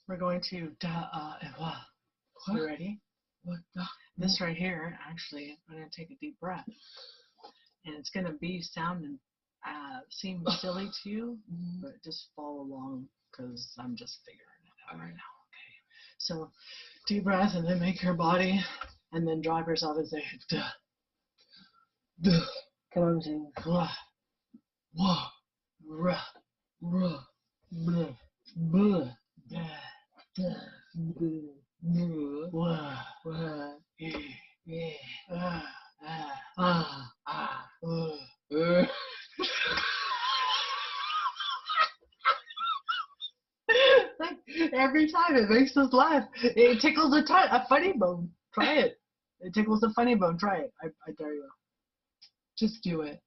We're going to So you ready? What? This right here, actually, I'm going to take a deep breath. And it's going to seem silly to you, but just follow along because I'm just figuring it out right now. Okay. So deep breath and then make your body and then drop yourself and say, duh, duh. Come on, sing. Wah, wah, ruh, ruh, blah, blah, dah, dah, blah, wah, wah, yeah, Like, every time it makes us laugh. It tickles a funny bone. Try it. It tickles a funny bone. Try it. I dare you. Just do it.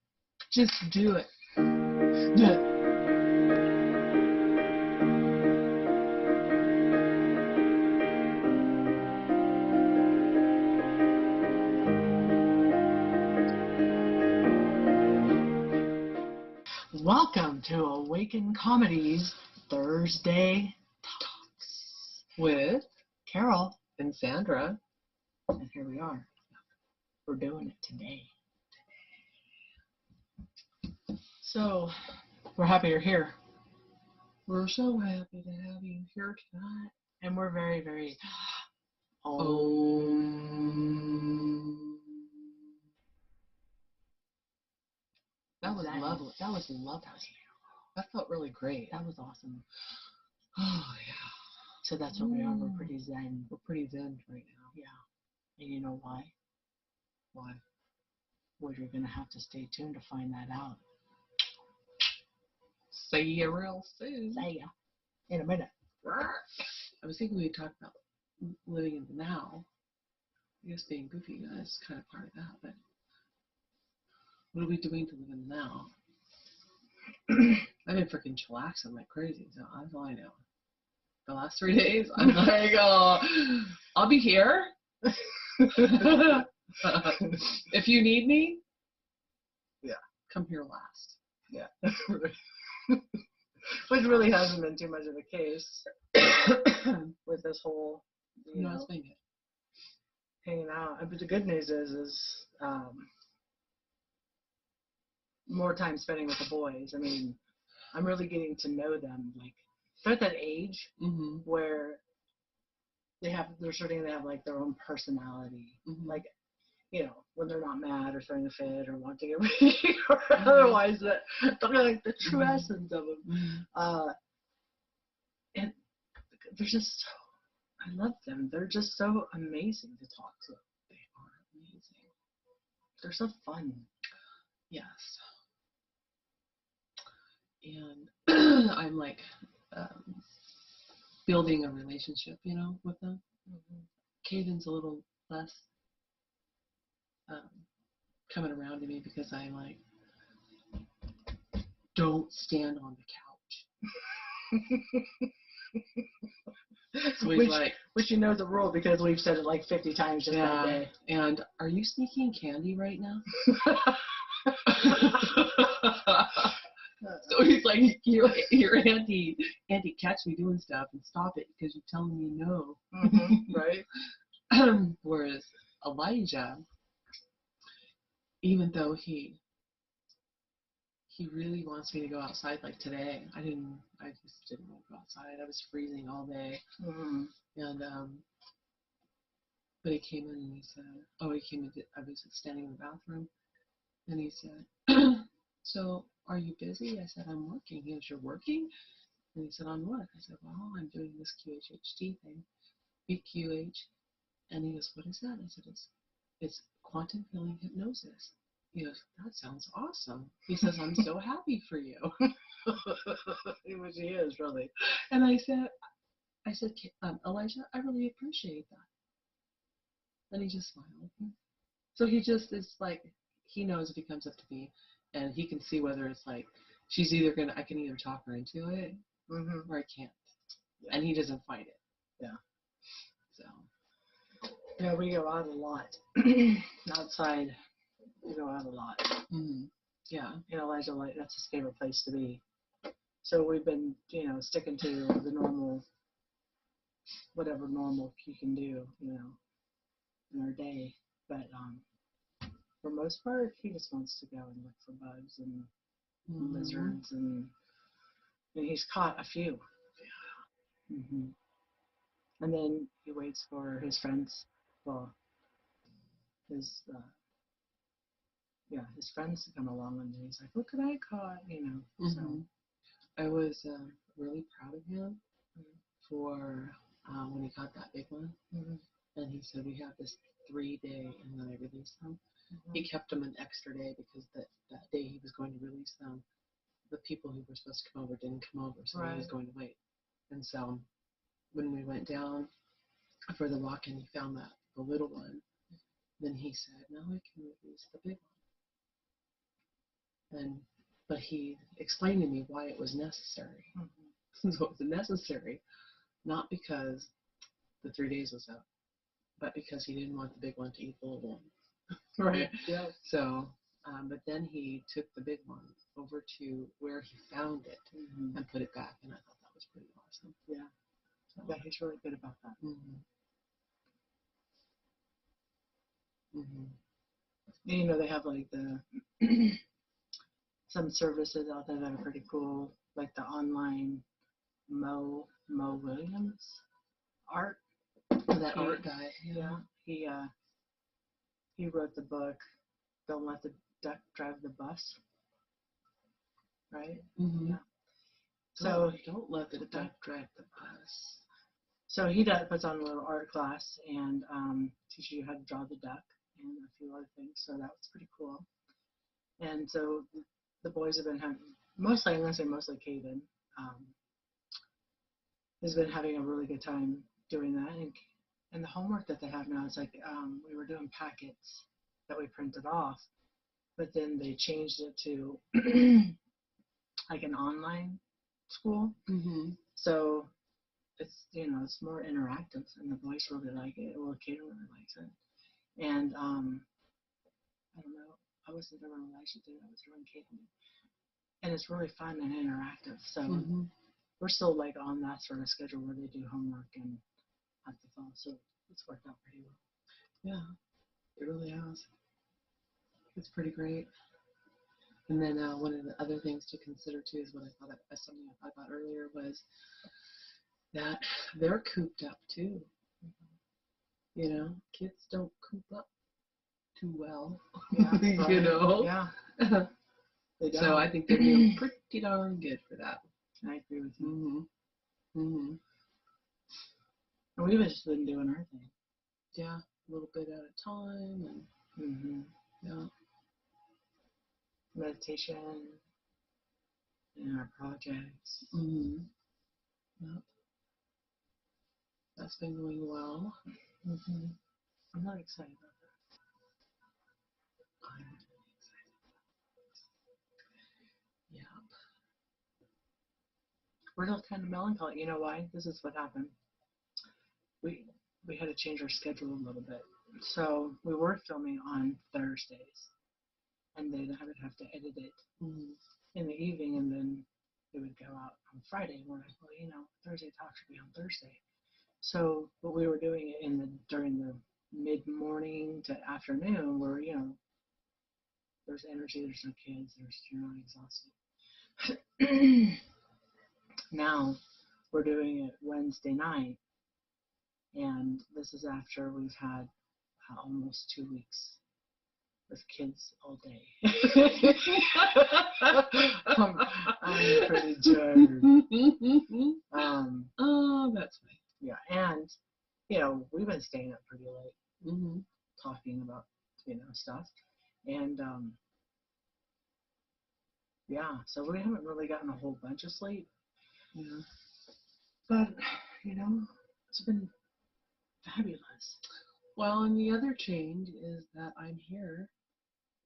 Just do it. Yeah. Welcome to Awaken Comedy's Thursday Talks With Carol and Sandra. and here we are. We're doing it today. So, we're happy you're here. We're so happy to have you here tonight. And we're very, very... That was lovely. That was lovely. That felt really great. That was awesome. Oh, yeah. So that's what we are. We're pretty zen. We're pretty zen right now. Yeah. And you know why? Why? Well, you're going to have to stay tuned to find that out. See you real soon. See ya. In a minute. I was thinking we'd talk about living in the now. I guess being goofy is kind of part of that, but what are we doing to live in the now? I've been freaking chillaxing like crazy, so that's all I know. The last 3 days, I'm like, oh, I'll be here. If you need me, yeah, come here last. Yeah. Which really hasn't been too much of a case with this whole, it's been good. Hanging out. But the good news is more time spending with the boys. I mean, I'm really getting to know them. Like, they're at that age where they have like their own personality. Like, when they're not mad or throwing a fit or wanting to get ready or otherwise, they're like the true essence of them. And they're just so, I love them. They're just so amazing to talk to. They are amazing. They're so fun. Yes. And I'm like building a relationship, with them. Caden's a little less coming around to me because I'm like, don't stand on the couch. So he's which you know the rule because we've said it like 50 times just that day. And are you sneaking candy right now? So he's like, your auntie, catch me doing stuff and stop it because you're telling me no. Right? Whereas Elijah, even though he really wants me to go outside, like today, I just didn't want to go outside. I was freezing all day. And but he came in and he said, I was standing in the bathroom, and he said, so are you busy? I said, I'm working. He goes, you're working? And he said, on what? I said, well, I'm doing this QHHT thing, BQH. And he goes, what is that? I said, it's quantum healing hypnosis. He goes, that sounds awesome. He says, I'm so happy for you. Which he is, really. And I said, Elijah, I really appreciate that. And he just smiled. So he just is like, he knows if he comes up to me and he can see whether it's like, I can either talk her into it or I can't. Yeah. And he doesn't fight it. Yeah. So. Yeah, we go out a lot. Outside, we go out a lot. Yeah. Elijah, that's his favorite place to be. So we've been, sticking to the normal whatever normal you can do, in our day. But for most part, he just wants to go and look for bugs and lizards, and he's caught a few. Hmm. And then he waits for his friends, well, his his friends to come along, and he's like, "Look what I caught." So I was really proud of him for when he caught that big one. And he said, we have this 3-day, and then I released them. He kept them an extra day because that day he was going to release them, the people who were supposed to come over didn't come over, so he was going to wait. And so when we went down for the walk and he found the little one, then he said, now I can release the big one. But he explained to me why it was necessary. So it was necessary, not because the 3 days was up, but because he didn't want the big one to eat the little one. Right. Yeah. So, but then he took the big one over to where he found it and put it back, and I thought that was pretty awesome. Yeah. So, yeah, he's really good about that. They have like some services out there that are pretty cool, like the online Mo Williams art. That art guy. Yeah. He wrote the book Don't Let the Duck Drive the Bus. Right? Yeah. So don't let the duck drive the bus. So he puts on a little art class and teaches you how to draw the duck and a few other things. So that was pretty cool. And so the boys have been having, mostly, I'm going to say mostly Caden, has been having a really good time doing that. And the homework that they have now is like we were doing packets that we printed off, but then they changed it to like an online school. So it's more interactive, and the boys really like it. Well, Kaden really likes it. And I don't know, I wasn't there when Elijah did. I was there when Kaden did. And it's really fun and interactive. So we're still like on that sort of schedule where they do homework and at the fall. So it's worked out pretty well. Yeah, it really has. It's pretty great. And then one of the other things to consider too is what I thought something I thought about earlier was that they're cooped up too. Kids don't coop up too well. Yeah, Yeah. So I think they're doing pretty darn good for that. I agree with you. And we've just been doing our thing. Yeah, a little bit at a time, and yeah, meditation and our projects. Yep. That's been going well. I'm not excited about that. I'm really excited. Yeah. We're still kind of melancholy. You know why? This is what happened. We had to change our schedule a little bit. So we were filming on Thursdays, and then I would have to edit it in the evening, and then it would go out on Friday. And we're like, well, Thursday talk should be on Thursday. So, but we were doing it during the mid-morning to afternoon, where there's energy, there's no kids, you're not exhausted. Now we're doing it Wednesday night, and this is after we've had almost 2 weeks with kids all day. I'm pretty tired. Oh, that's funny. Yeah, and we've been staying up pretty late, talking about stuff, and yeah, so we haven't really gotten a whole bunch of sleep. Yeah, but it's been fabulous. Well, and the other change is that I'm here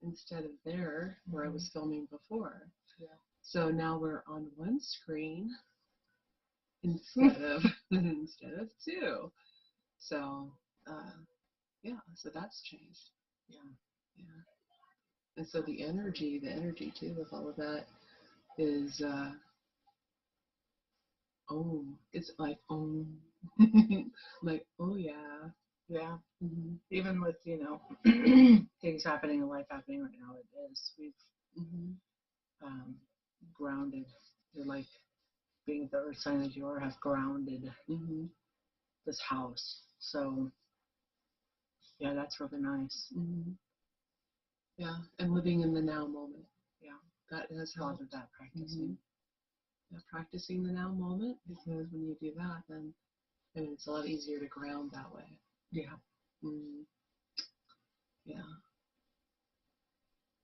instead of there where I was filming before. Yeah. So now we're on one screen instead of two. So yeah, so that's changed. Yeah. And so the energy too with all of that is It's like like oh yeah. Yeah. Mm-hmm. Even with, things happening in life happening right now, it is. We've Mm-hmm. um, grounded. You're like being the earth sign that you are, have grounded Mm-hmm. this house. So yeah, that's really nice. Mm-hmm. Yeah, and living in the now moment. Yeah, That has a lot helped. of that Mm-hmm. practicing. Yeah, practicing the now moment, because when you do that, then I mean, it's a lot easier to ground that way. Yeah. Mm-hmm. Yeah,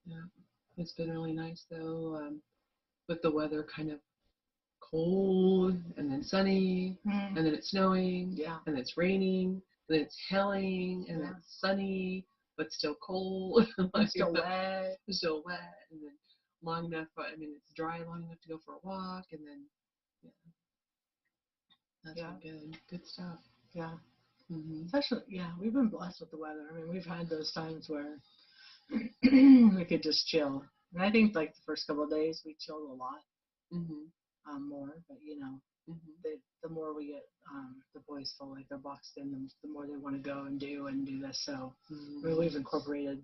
yeah. It's been really nice though, with the weather kind of cold and then sunny Mm. and then it's snowing. Yeah. And it's raining, and then it's hailing, and then Yeah. it's sunny but still cold. It's still wet. It's still wet, and then long enough. I mean, it's dry long enough to go for a walk, and then yeah, that's been good. Good stuff. Yeah. Mm-hmm. Especially, yeah, we've been blessed with the weather. I mean, we've had those times where we could just chill. And I think like the first couple of days we chilled a lot Mm-hmm. more. But Mm-hmm. the more we get the boys feel like they're boxed in, the more they want to go and do this. So I mean, we've incorporated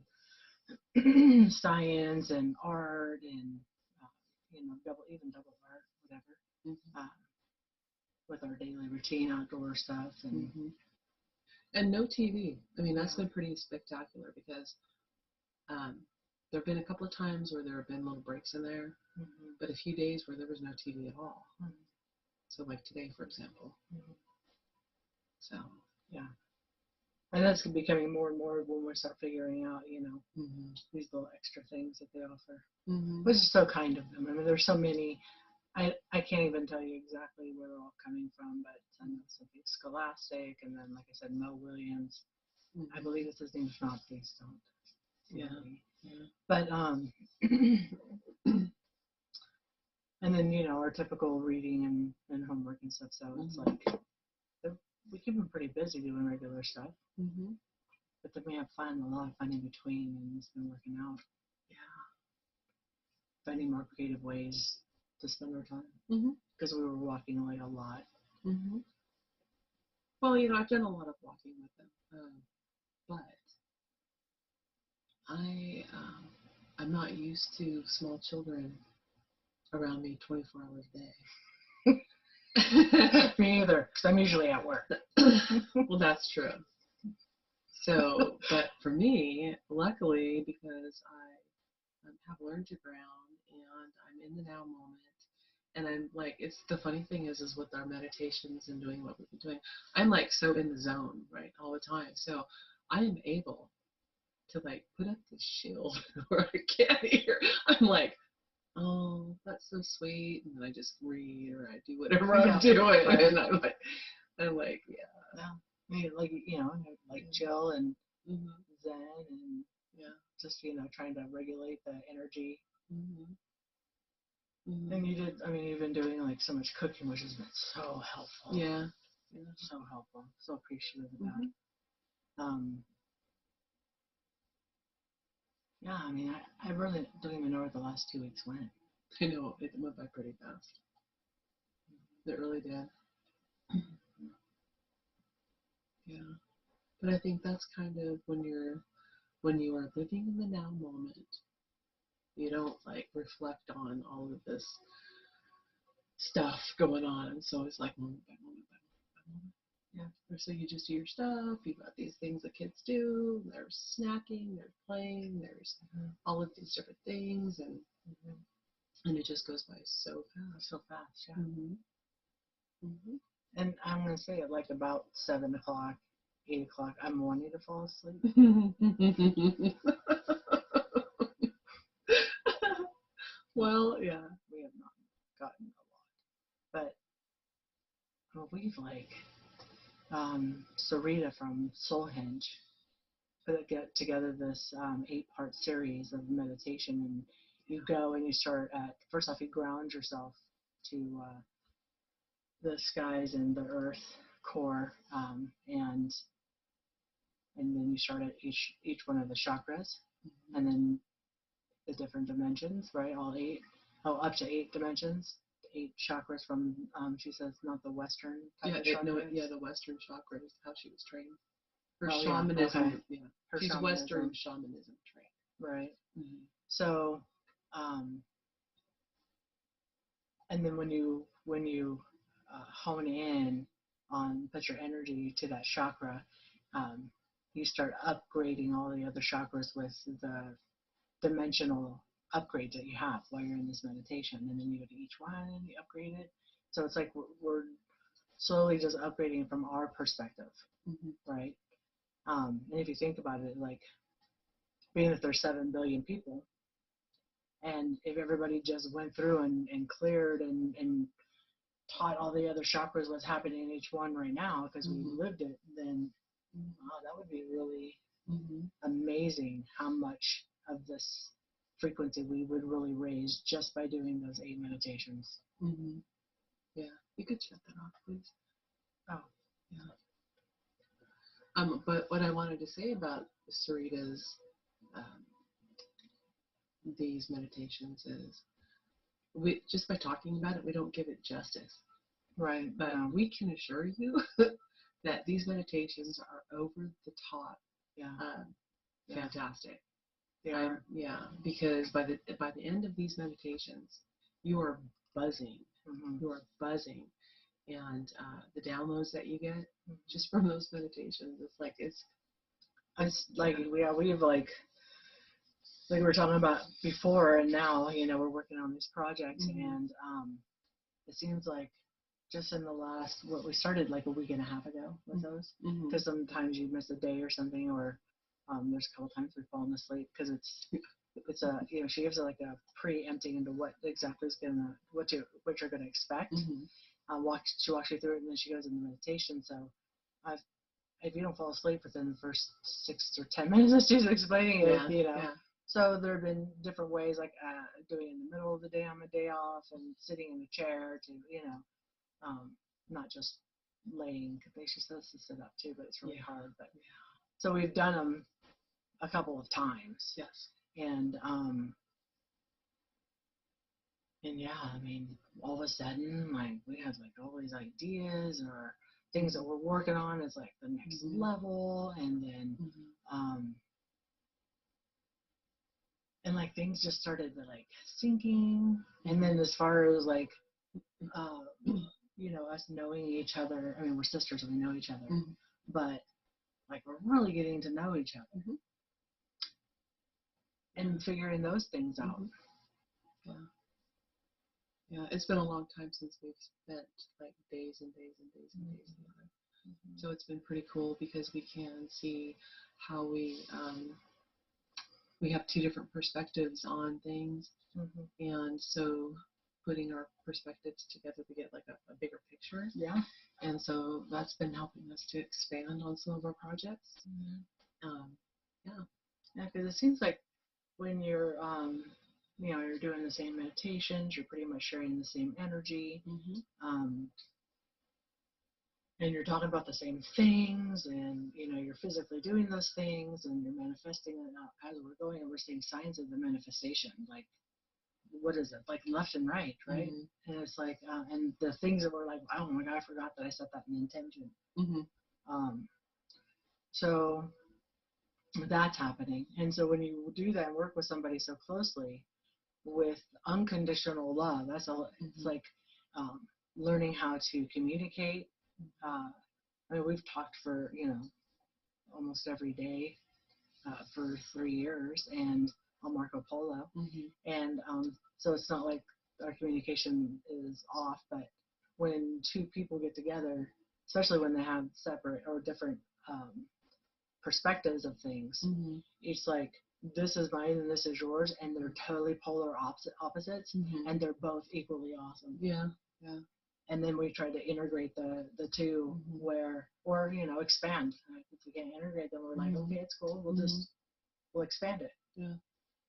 science and art and double art, whatever, Mm-hmm. with our daily routine outdoor stuff and. Mm-hmm. And no TV. I mean, that's Yeah. been pretty spectacular because um, there have been a couple of times where there have been little breaks in there, Mm-hmm. but a few days where there was no TV at all. Mm-hmm. So, like today, for example. Mm-hmm. So. Yeah. And that's becoming more and more when we start figuring out, Mm-hmm. these little extra things that they offer, Mm-hmm. which is so kind of them. I mean, there's so many. I can't even tell you exactly where they're all coming from, but I know something Scholastic, and then, like I said, Mo Williams. Mm-hmm. I believe it's his name. If not, please don't. Yeah. Yeah. But and then our typical reading and homework and stuff. So it's Mm-hmm. like we keep them pretty busy doing regular stuff. Mm-hmm. But then we have fun, a lot of fun in between, and it's been working out. Yeah. Finding more creative ways to spend our time. Mm-hmm. Because we were walking like a lot. Mm-hmm. Well, I've done a lot of walking with them, but I'm not used to small children around me 24 hours a day. Me either, because I'm usually at work. Well, that's true. So, but for me, luckily, because I have learned to ground and I'm in the now moment, and I'm like, it's the funny thing is with our meditations and doing what we've been doing, I'm like so in the zone, right, all the time. So I am able to like put up this shield where I can't hear. I'm like, oh, that's so sweet, and then I just read or I do whatever I'm doing, and I'm like, yeah. I mean, like chill and Mm-hmm. zen and just trying to regulate the energy. Mm-hmm. Mm-hmm. And you've been doing like so much cooking, which has been so helpful. Yeah. So helpful. So appreciative of Mm-hmm. that. Yeah, I mean, I really don't even know where the last 2 weeks went. I know, it went by pretty fast. It really did. Yeah. But I think that's kind of when you are living in the now moment, you don't like reflect on all of this stuff going on. So it's like moment by moment by moment by moment. Yeah. Or so you just do your stuff. You've got these things that kids do. There's snacking. There's playing. There's all of these different things, and it just goes by so fast. So fast, yeah. Mm-hmm. Mm-hmm. And I'm gonna say at like about 7 o'clock, 8 o'clock, I'm wanting to fall asleep. Well, yeah. We have not gotten a lot, but we've like Sarita from Soulhenge get together this 8-part series of meditation, and you go and you start at first off you ground yourself to the skies and the earth core, and then you start at each one of the chakras, and then the different dimensions, right? All 8, up to 8 dimensions, 8 chakras from, she says, not the Western type Yeah, of chakras. the Western chakra is how she was trained. Her Oh, shamanism, okay. yeah. Her She's shamanism. Western shamanism trained. Right. Mm-hmm. So, and then when you hone in on, put your energy to that chakra, you start upgrading all the other chakras with the dimensional upgrades that you have while you're in this meditation, and then you go to each one and you upgrade it. So it's like we're slowly just upgrading from our perspective, right? And if you think about it, like, being that there's 7 billion people, and if everybody just went through and cleared and taught all the other chakras what's happening in each one right now, because we lived it, then wow, that would be really amazing how much of this frequency we would really raise just by doing those 8 meditations. Yeah, you could shut that off, please. Oh, yeah. But what I wanted to say about Sarita's these meditations is, we just by talking about it, we don't give it justice. Right. But we can assure you that these meditations are over the top. Yeah. Fantastic. They are. Yeah, because by the end of these meditations, you are buzzing. You are buzzing, and the downloads that you get just from those meditations, it's like we've like we were talking about before, and now we're working on these projects, and it seems like just in the last, what we started like a week and a half ago with those, because sometimes you miss a day or something, or there's a couple times we've fallen asleep because it's a she gives it like a preempting into what exactly is gonna what you're gonna expect. She walks you through it, and then she goes into meditation. So if you don't fall asleep within the first 6 or 10 minutes that she's explaining it, So there have been different ways, like doing it in the middle of the day on my day off, and sitting in a chair to, not just laying. She says to sit up too, but it's really hard. But so we've done them a couple of times. Yes. And yeah, I mean, all of a sudden, like, we have like all these ideas or things that we're working on. It's like the next level, and then and like things just started to like sinking. And then as far as like us knowing each other, I mean, we're sisters and we know each other, but like we're really getting to know each other and figuring those things out. Yeah, it's been a long time since we've spent like days and days and days and days together. So it's been pretty cool because we can see how we have 2 different perspectives on things, and so putting our perspectives together to get like a bigger picture. Yeah. And so that's been helping us to expand on some of our projects. Yeah, because it seems like when you're you're doing the same meditations, you're pretty much sharing the same energy, and you're talking about the same things, and you're physically doing those things, and you're manifesting it out as we're going, and we're seeing signs of the manifestation, like, what is it, like, left and right, right? And it's like, and the things that were like, oh my God, I forgot that I set that in intention. So that's happening. And so when you do that and work with somebody so closely with unconditional love, that's all. It's like learning how to communicate. I mean, we've talked for almost every day for 3 years, and on Marco Polo, and so it's not like our communication is off. But when 2 people get together, especially when they have separate or different perspectives of things, it's like, this is mine and this is yours, and they're totally polar opposites, and they're both equally awesome. Yeah. And then we try to integrate the 2 where, or expand. If we can't integrate them, we're like, okay, it's cool, we'll expand it. Yeah.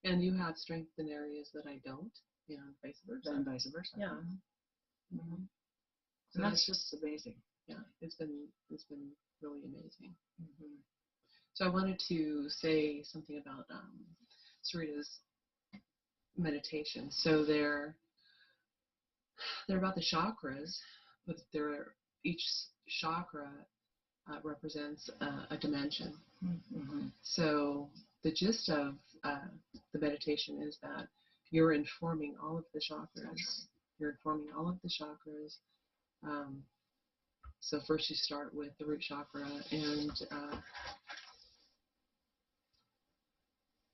And you have strength in areas that I don't, vice versa. And vice versa. Yeah. So that's just amazing. Yeah, it's been really amazing. So I wanted to say something about Sarita's meditation. So They're about the chakras, but each chakra represents a dimension. Mm-hmm. So the gist of the meditation is that you're informing all of the chakras. Right. You're informing all of the chakras. So first you start with the root chakra, and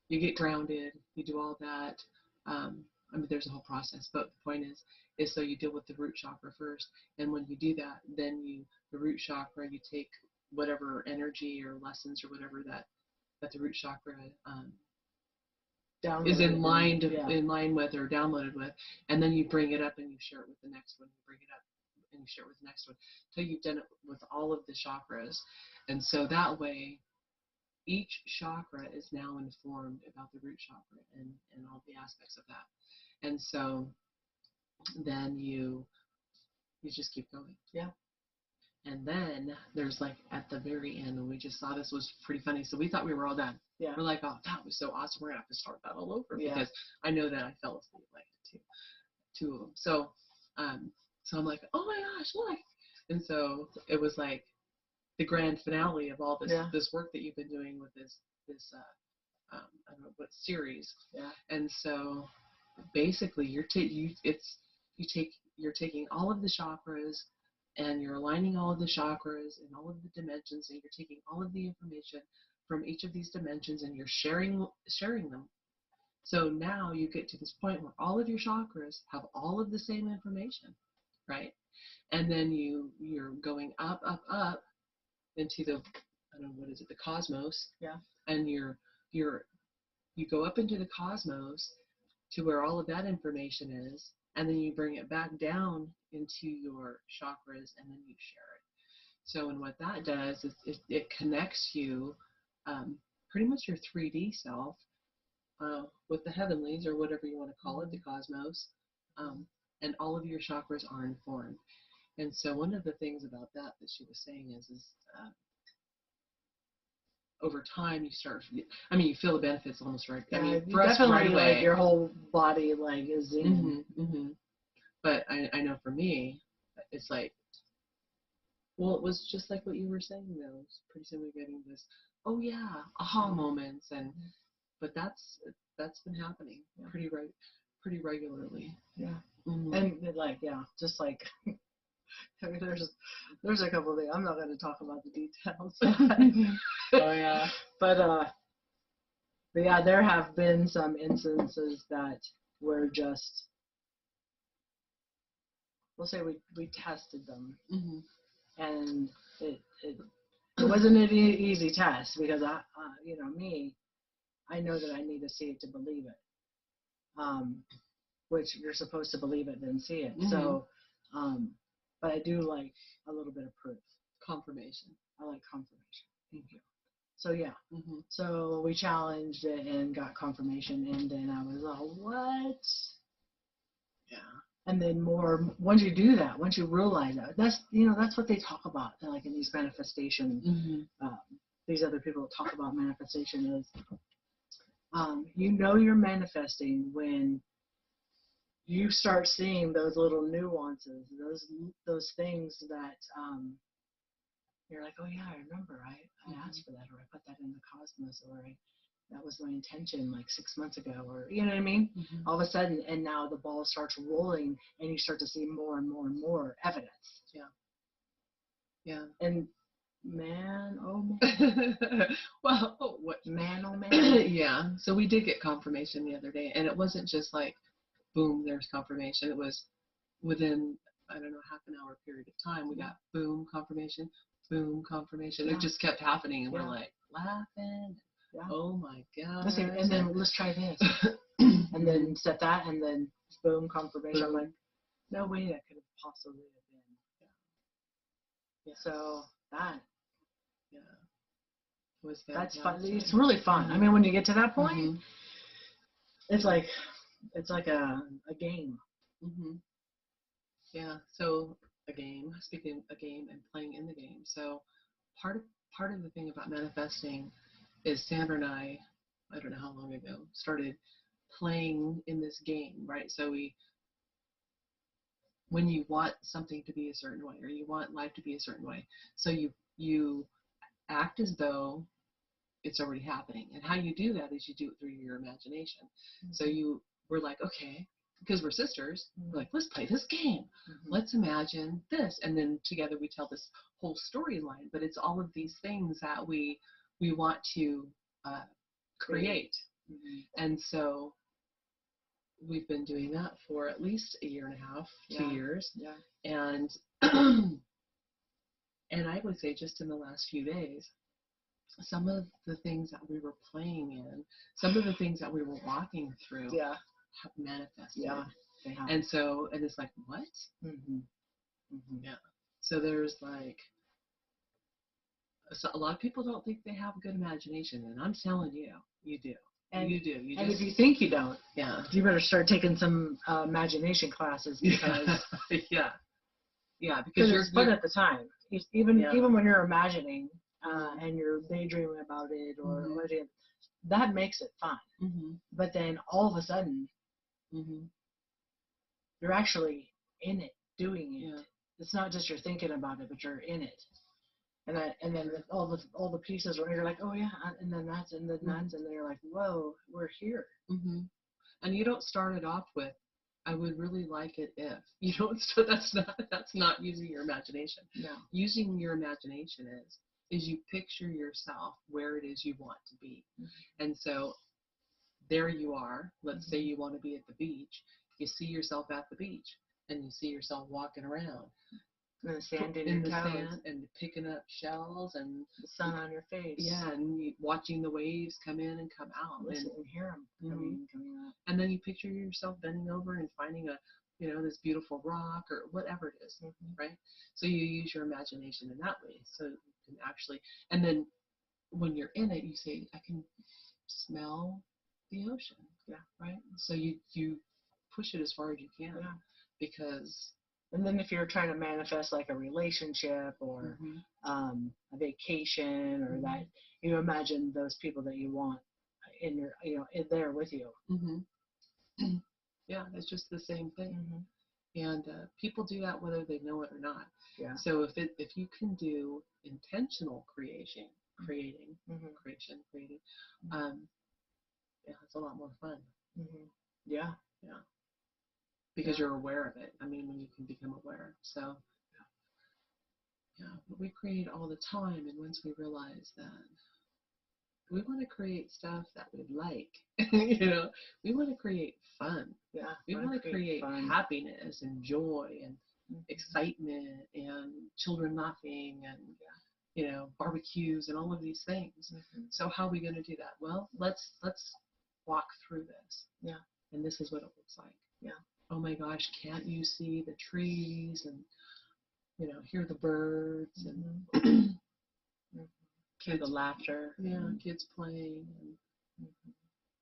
you get grounded. You do all that. I mean, there's a whole process, but the point is so you deal with the root chakra first, and when you do that, then the root chakra, you take whatever energy or lessons or whatever that the root chakra is in line with or downloaded with, and then you bring it up and you share it with the next one. You bring it up and you share it with the next one till you've done it with all of the chakras, and so that way each chakra is now informed about the root chakra and all the aspects of that, and so then you just keep going. Yeah. And then there's like at the very end, when we just saw this was pretty funny. So we thought we were all done. Yeah. We're like, oh, that was so awesome. We're gonna have to start that all over because I know that I fell asleep like two of them. So, so I'm like, oh my gosh, look. And so it was like the grand finale of all this work that you've been doing with this I don't know what series. Yeah. And so basically you're taking all of the chakras and you're aligning all of the chakras and all of the dimensions, and you're taking all of the information from each of these dimensions and you're sharing them. So now you get to this point where all of your chakras have all of the same information, right? And then you're going up into the, I don't know, what is it, the cosmos. Yeah. And you go up into the cosmos to where all of that information is, and then you bring it back down into your chakras, and then you share it. So, and what that does is it connects you, pretty much your 3D self, with the heavenlies, or whatever you want to call it, the cosmos, and all of your chakras are informed. And so one of the things about that she was saying is over time you feel the benefits almost right. Yeah, I mean, for us definitely right away, like your whole body like is in. But I know for me, it's like, well, it was just like what you were saying though. Pretty soon we're getting this, oh yeah, aha moments, but that's been happening pretty regularly. Yeah. And like just like I mean, there's a couple of things. I'm not going to talk about the details. Oh yeah. But yeah, there have been some instances that were just, we'll say we tested them, and it wasn't an easy test because I know that I need to see it to believe it. Which you're supposed to believe it, then see it. So, but I do like a little bit of proof. Confirmation. I like confirmation. Thank you. So yeah. So we challenged it and got confirmation, and then I was like, what? Yeah. And then once you do that, once you realize that, that's what they talk about. They're like in these manifestation, these other people talk about manifestation is, you're manifesting when you start seeing those little nuances, those things that you're like, oh yeah, I remember, I asked for that, or I put that in the cosmos, or that was my intention like 6 months ago, or you know what I mean? All of a sudden, and now the ball starts rolling, and you start to see more and more and more evidence. Yeah. Yeah. And man, oh man. Well, what? Man, oh man. Yeah. So we did get confirmation the other day, and it wasn't just like, boom, there's confirmation. It was within, I don't know, half an hour period of time. We got boom, confirmation, boom, confirmation. Yeah. It just kept happening, and we're like laughing. Yeah. Oh my God. And then let's try this. And then set that, and then boom, confirmation. Boom. I'm like, no way that could have possibly have been. Yeah. So that. Yeah. That's fun. It's really fun. I mean, when you get to that point, it's like a game. Yeah. So a game. Speaking of a game and playing in the game. So part of the thing about manifesting is Sandra and I don't know how long ago, started playing in this game, right? So when you want something to be a certain way, or you want life to be a certain way. So you act as though it's already happening. And how you do that is you do it through your imagination. Mm-hmm. So we're like, okay, because we're sisters, we're like, let's play this game. Mm-hmm. Let's imagine this. And then together we tell this whole storyline. But it's all of these things that we want to create. Mm-hmm. And so we've been doing that for at least a year and a half, 2 years. Yeah. And and I would say just in the last few days, some of the things that we were playing in, some of the things that we were walking through have manifested. Yeah. And so, and it's like, what? Mm-hmm. Mm-hmm. Yeah. So there's like, so a lot of people don't think they have a good imagination, and I'm telling you, you do. And you do. And if you think you don't, you better start taking some imagination classes because because it's fun at the time. Even when you're imagining and you're daydreaming about it or whatever, that makes it fun. Mm-hmm. But then all of a sudden, you're actually in it, doing it. Yeah. It's not just you're thinking about it, but you're in it. And then all the pieces where you're like, oh yeah, and then that's, and then that's, and then you're like, whoa, we're here. Mm-hmm. And you don't start it off with, I would really like it if. You don't start, that's not using your imagination. No. Using your imagination is you picture yourself where it is you want to be. Mm-hmm. And so there you are. Let's say you want to be at the beach. You see yourself at the beach and you see yourself walking around. And the sand in the sand and picking up shells and the sun on your face. Yeah, and watching the waves come in and come out. Listen and hear them coming out. And then you picture yourself bending over and finding this beautiful rock or whatever it is, right? So you use your imagination in that way. So you can actually, and then when you're in it, you say, I can smell the ocean. Yeah, right? So you push it as far as you can because. And then if you're trying to manifest like a relationship or a vacation or that, you imagine those people that you want in your, there with you. Mm-hmm. Yeah, it's just the same thing. Mm-hmm. And people do that whether they know it or not. Yeah. So if you can do intentional creation, it's a lot more fun. Mm-hmm. Yeah. Yeah. Because you're aware of it. I mean, when you can become aware. So, but we create all the time. And once we realize that we want to create stuff that we like, we want to create fun. Yeah. We want to create happiness and joy and excitement and children laughing and, barbecues and all of these things. Mm-hmm. So how are we going to do that? Well, let's walk through this. Yeah. And this is what it looks like. Yeah. Oh my gosh, can't you see the trees and, hear the birds and hear the laughter. Yeah, kids playing and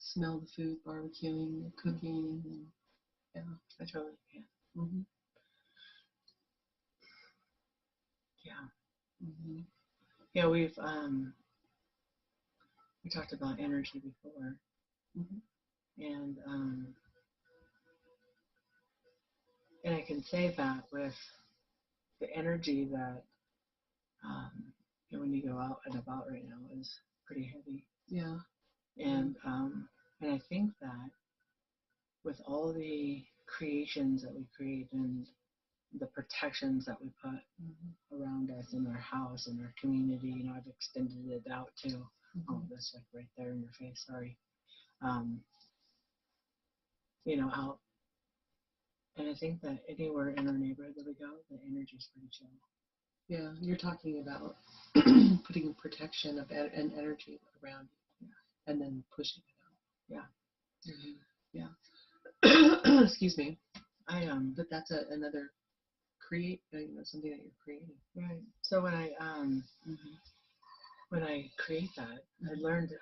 smell the food, barbecuing, cooking. And, that's really, Mm-hmm. Yeah. Mm-hmm. Yeah, we talked about energy before. Mm-hmm. And I can say that with the energy that when you go out and about right now is pretty heavy. Yeah. And I think that with all the creations that we create and the protections that we put around us in our house, in our community, I've extended it out to this like right there in your face, sorry. Out. And I think that anywhere in our neighborhood that we go, the energy's pretty chill. Yeah, you're talking about putting protection and energy around you, and then pushing it out. Yeah. Mm-hmm. Yeah. Excuse me. But that's another something that you're creating. Right. So when I create that, I learned.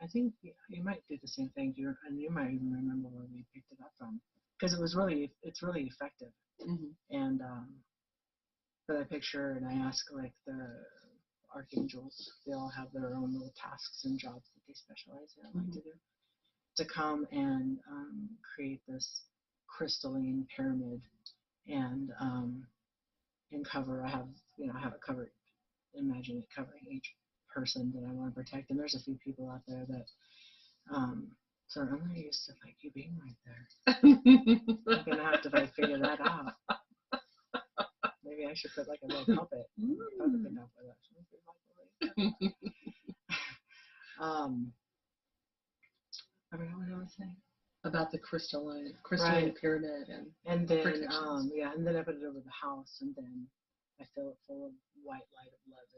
I think you might do the same thing. And you might even remember where we picked it up from, because it's really effective. Mm-hmm. And but I picture and I ask like the archangels, they all have their own little tasks and jobs that they specialize in, like to do, to come and create this crystalline pyramid and in cover, I have it covered. Imagine it covering each person that I want to protect, and there's a few people out there that so I'm not used to like you being right there. I'm gonna have to like figure that out. Maybe I should put like a little puppet. Puppet could help with that. I forgot what I was saying. About the crystalline Right. pyramid and then protections. and then I put it over the house, and then I fill it full of white light of love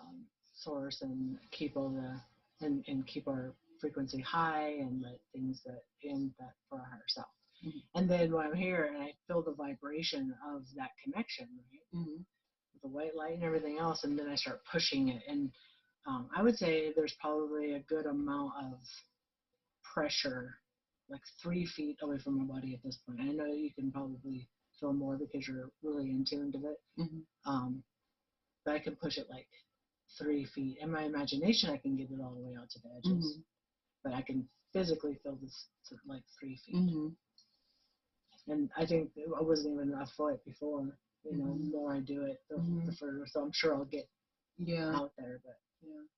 and source, and keep all the and keep our frequency high, and let things that in that for our higher self. Mm-hmm. And then when I'm here and I feel the vibration of that connection, right, Mm-hmm. with the white light and everything else, and then I start pushing it, and I would say there's probably a good amount of pressure, like 3 feet away from my body at this point. I know you can probably feel more because you're really in tune to it. Mm-hmm. But I can push it like 3 feet. In my imagination, I can get it all the way out to the edges. Mm-hmm. But I can physically feel this to like 3 feet. Mm-hmm. And I think I wasn't even a foot before. You know, Mm-hmm. the more I do it, the further. So I'm sure I'll get out there.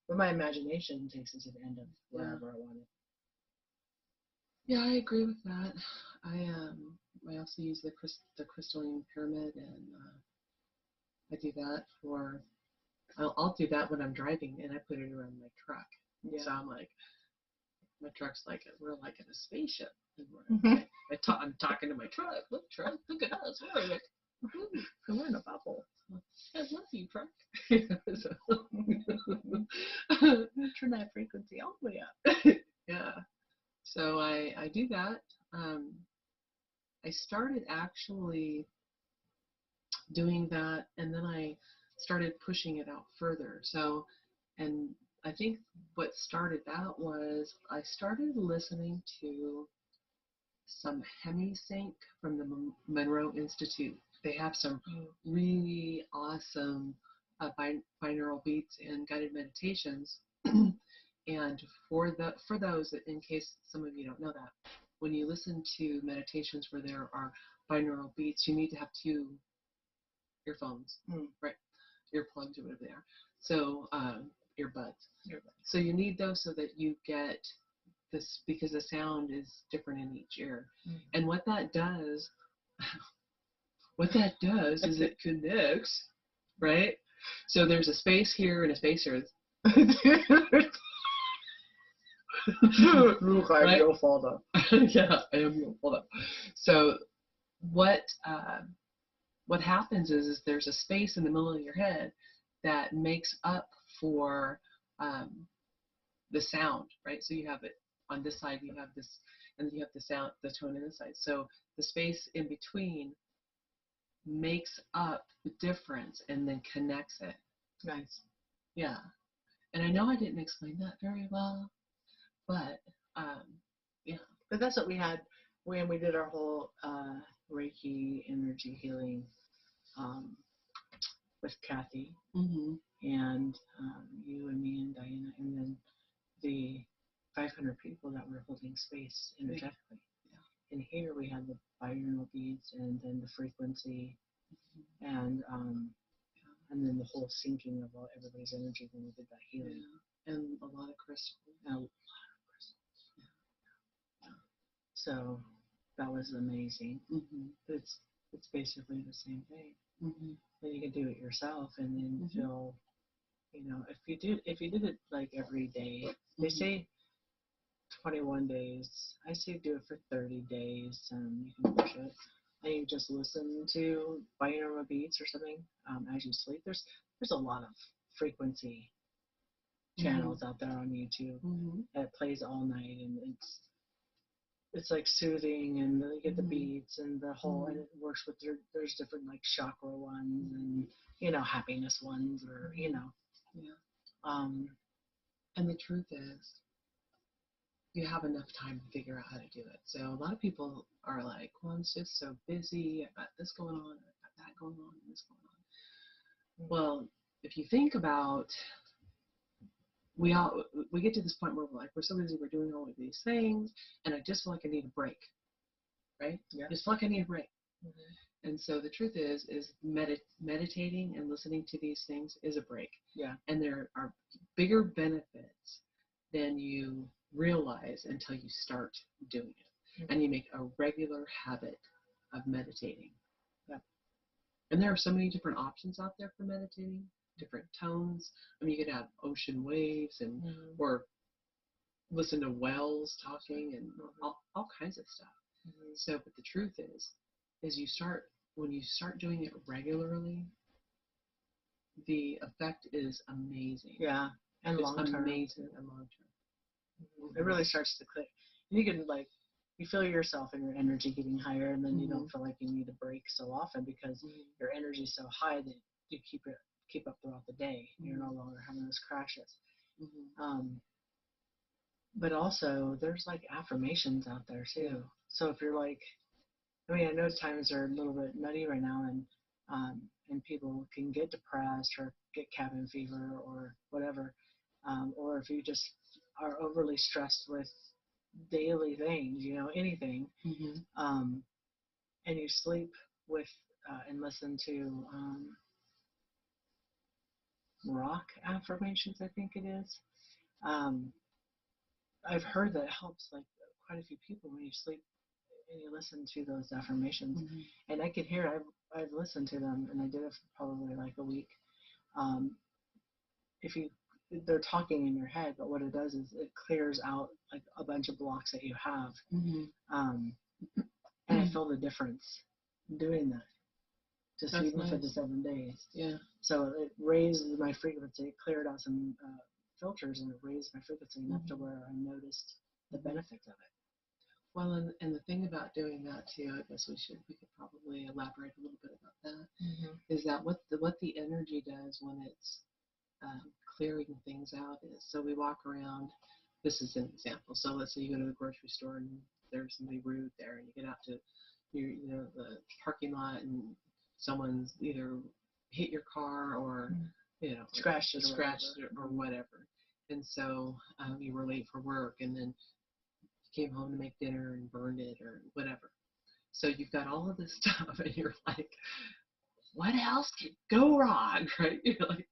But my imagination takes it to the end of wherever I want it. Yeah, I agree with that. I also use the crystalline pyramid, and I do that for. I'll do that when I'm driving, and I put it around my truck. Yeah. So I'm like, my truck's like we're like in a spaceship. And I'm talking to my truck. Look, truck, look at us. We're in a bubble. I love you, truck. Turn that frequency all the way up. Yeah. So I do that. I started actually doing that, and then I started pushing it out further. So, and I think what started that was I started listening to some hemisync from the Monroe Institute. They have some really awesome binaural beats and guided meditations. And for those, in case some of you don't know that, when you listen to meditations where there are binaural beats, you need to have two earphones, right? Earplugs or whatever they are. So earbuds. So you need those so that you get this, because the sound is different in each ear. And what that does is it connects, right? So there's a space here and a space here. Look, I'm your father. Yeah, I am your father. So what happens is there's a space in the middle of your head that makes up for the sound, right? So you have it on this side, you have this, and you have the sound, the tone on this side. So the space in between makes up the difference and then connects it. Nice. Yeah. And I know I didn't explain that very well, but yeah. But that's what we had when we did our whole Reiki energy healing with Kathy, and you and me and Diana, and then the 500 people that were holding space energetically. Yeah. And here we had the binaural beats, and then the frequency, and then the whole syncing of everybody's energy when we did that healing. Yeah. And a lot of crystals. Yeah. So that was amazing. It's basically the same thing. Then you can do it yourself, and then feel, if you did it like every day, they say 21 days. I say do it for 30 days, and you can push it. And you just listen to binaural beats or something as you sleep. There's a lot of frequency channels out there on YouTube that plays all night, and it's like soothing, and you get the beats and the whole, and it works with there's different like chakra ones, and happiness ones, or Yeah. And the truth is, you have enough time to figure out how to do it. So a lot of people are like, well, I'm just so busy, I've got this going on, I've got that going on, and this going on. Well, if you think about, we get to this point where we're so busy, we're doing all of these things, and I just feel like I need a break, right? Yeah. I just feel like I need a break. And so the truth is meditating and listening to these things is a break. Yeah. And there are bigger benefits than you realize until you start doing it. Mm-hmm. And you make a regular habit of meditating. Yeah. And there are so many different options out there for meditating, different tones. I mean, you could have ocean waves and or listen to whales talking and all kinds of stuff. Mm-hmm. So, but the truth is when you start doing it regularly, the effect is amazing. Yeah, and long term. Amazing and long term. Mm-hmm. It really starts to click. And you can you feel yourself and your energy getting higher, and then you don't feel like you need a break so often because your energy is so high that you keep up throughout the day. You're no longer having those crashes. But also, there's affirmations out there too. So if you're I know times are a little bit nutty right now, and people can get depressed or get cabin fever or whatever, or if you just are overly stressed with daily things, anything, and you sleep with and listen to rock affirmations, I think it is. I've heard that it helps quite a few people when you sleep and you listen to those affirmations, and I can hear it. I've listened to them, and I did it for probably a week. They're talking in your head, but what it does is it clears out a bunch of blocks that you have, and I feel the difference doing that. Just That's even nice. for the 7 days. Yeah. So it raised my frequency. It cleared out some filters, and it raised my frequency enough to where I noticed the benefits of it. Well, and the thing about doing that too, I guess we could probably elaborate a little bit about that. Is that what the energy does when it's clearing things out is, so we walk around. This is an example. So let's say you go to the grocery store and there's somebody rude there, and you get out to the parking lot and someone's either hit your car or scratched it or whatever. And so you were late for work, and then came home to make dinner and burned it or whatever. So you've got all of this stuff, and you're like, what else could go wrong, right? You're like,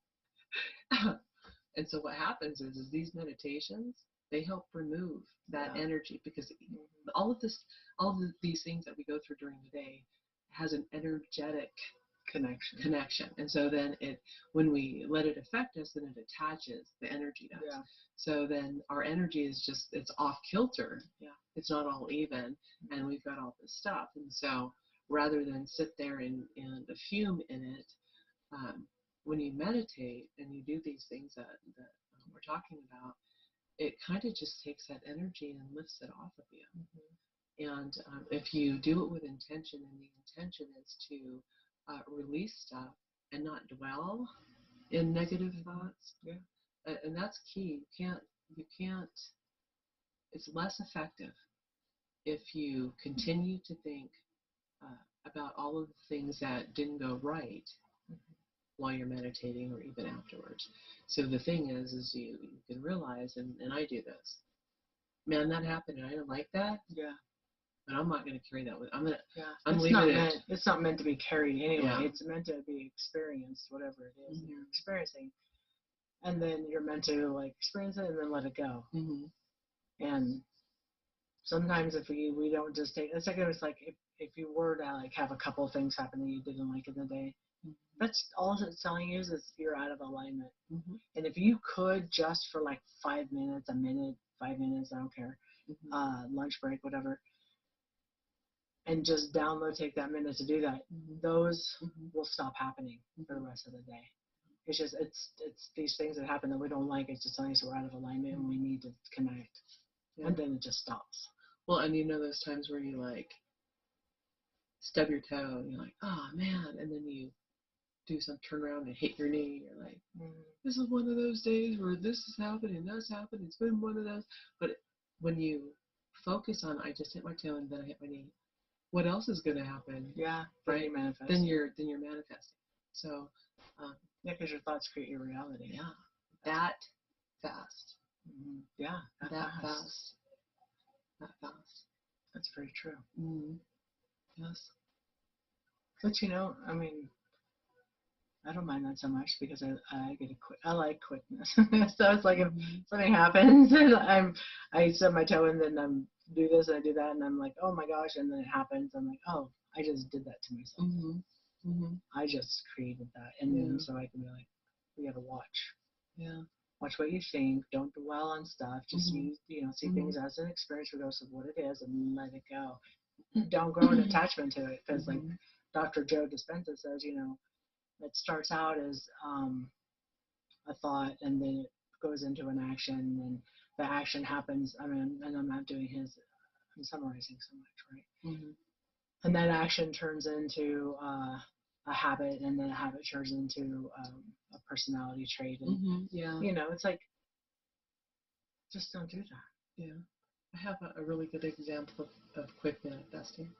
and so what happens is these meditations, they help remove that energy, because all of these things that we go through during the day has an energetic connection. And so then when we let it affect us, then it attaches, the energy does. Yeah. So then our energy is it's off kilter. Yeah. It's not all even, and we've got all this stuff. And so rather than sit there and fume in it, when you meditate and you do these things that we're talking about, it kind of just takes that energy and lifts it off of you. And if you do it with intention, and the intention is to release stuff and not dwell in negative thoughts, and that's key. You can't. It's less effective if you continue to think about all of the things that didn't go right while you're meditating or even afterwards. So the thing is you can realize, and I do this. Man, that happened, and I didn't like that. Yeah. But I'm not going to carry that with. I'm leaving it. It's not meant to be carried anyway. Yeah. It's meant to be experienced, whatever it is you're experiencing, and then you're meant to experience it and then let it go. And sometimes if we don't just take, it's if you were to have a couple of things happen that you didn't like in the day, that's all it's telling you is you're out of alignment. And if you could just for 5 minutes, a minute, 5 minutes, I don't care, lunch break, whatever, and just take that minute to do that, those will stop happening for the rest of the day. It's just it's these things that happen that we don't like. It's just telling us we're out of alignment and we need to connect, and then it just stops. Well, and those times where you stub your toe and you're like, oh man, and then you do some turn around and hit your knee. You're like, this is one of those days where this is happening, that's happening. It's been one of those. But when you focus on, I just hit my toe and then I hit my knee, what else is going to happen? Yeah, right. Then you're manifesting. So because your thoughts create your reality. Yeah, that fast. Yeah, that fast. That fast. That's very true. Yes. But I mean, I don't mind that so much because I get a quick. I like quickness. So it's like if something happens and I stub my toe and then do this and I do that and I'm like, oh my gosh, and then it happens. I'm like, oh, I just did that to myself. I just created that, and then so I can be like, we gotta watch. Yeah. Watch what you think. Don't dwell on stuff. Just see things as an experience, regardless of what it is, and let it go. Don't grow an attachment to it, because like Dr. Joe Dispenza says, it starts out as a thought, and then it goes into an action, and the action happens. I mean, and I'm not doing his. I'm summarizing so much, right? And that action turns into a habit, and then a habit turns into a personality trait, and it's like, just don't do that. Yeah, I have a really good example of quick manifesting.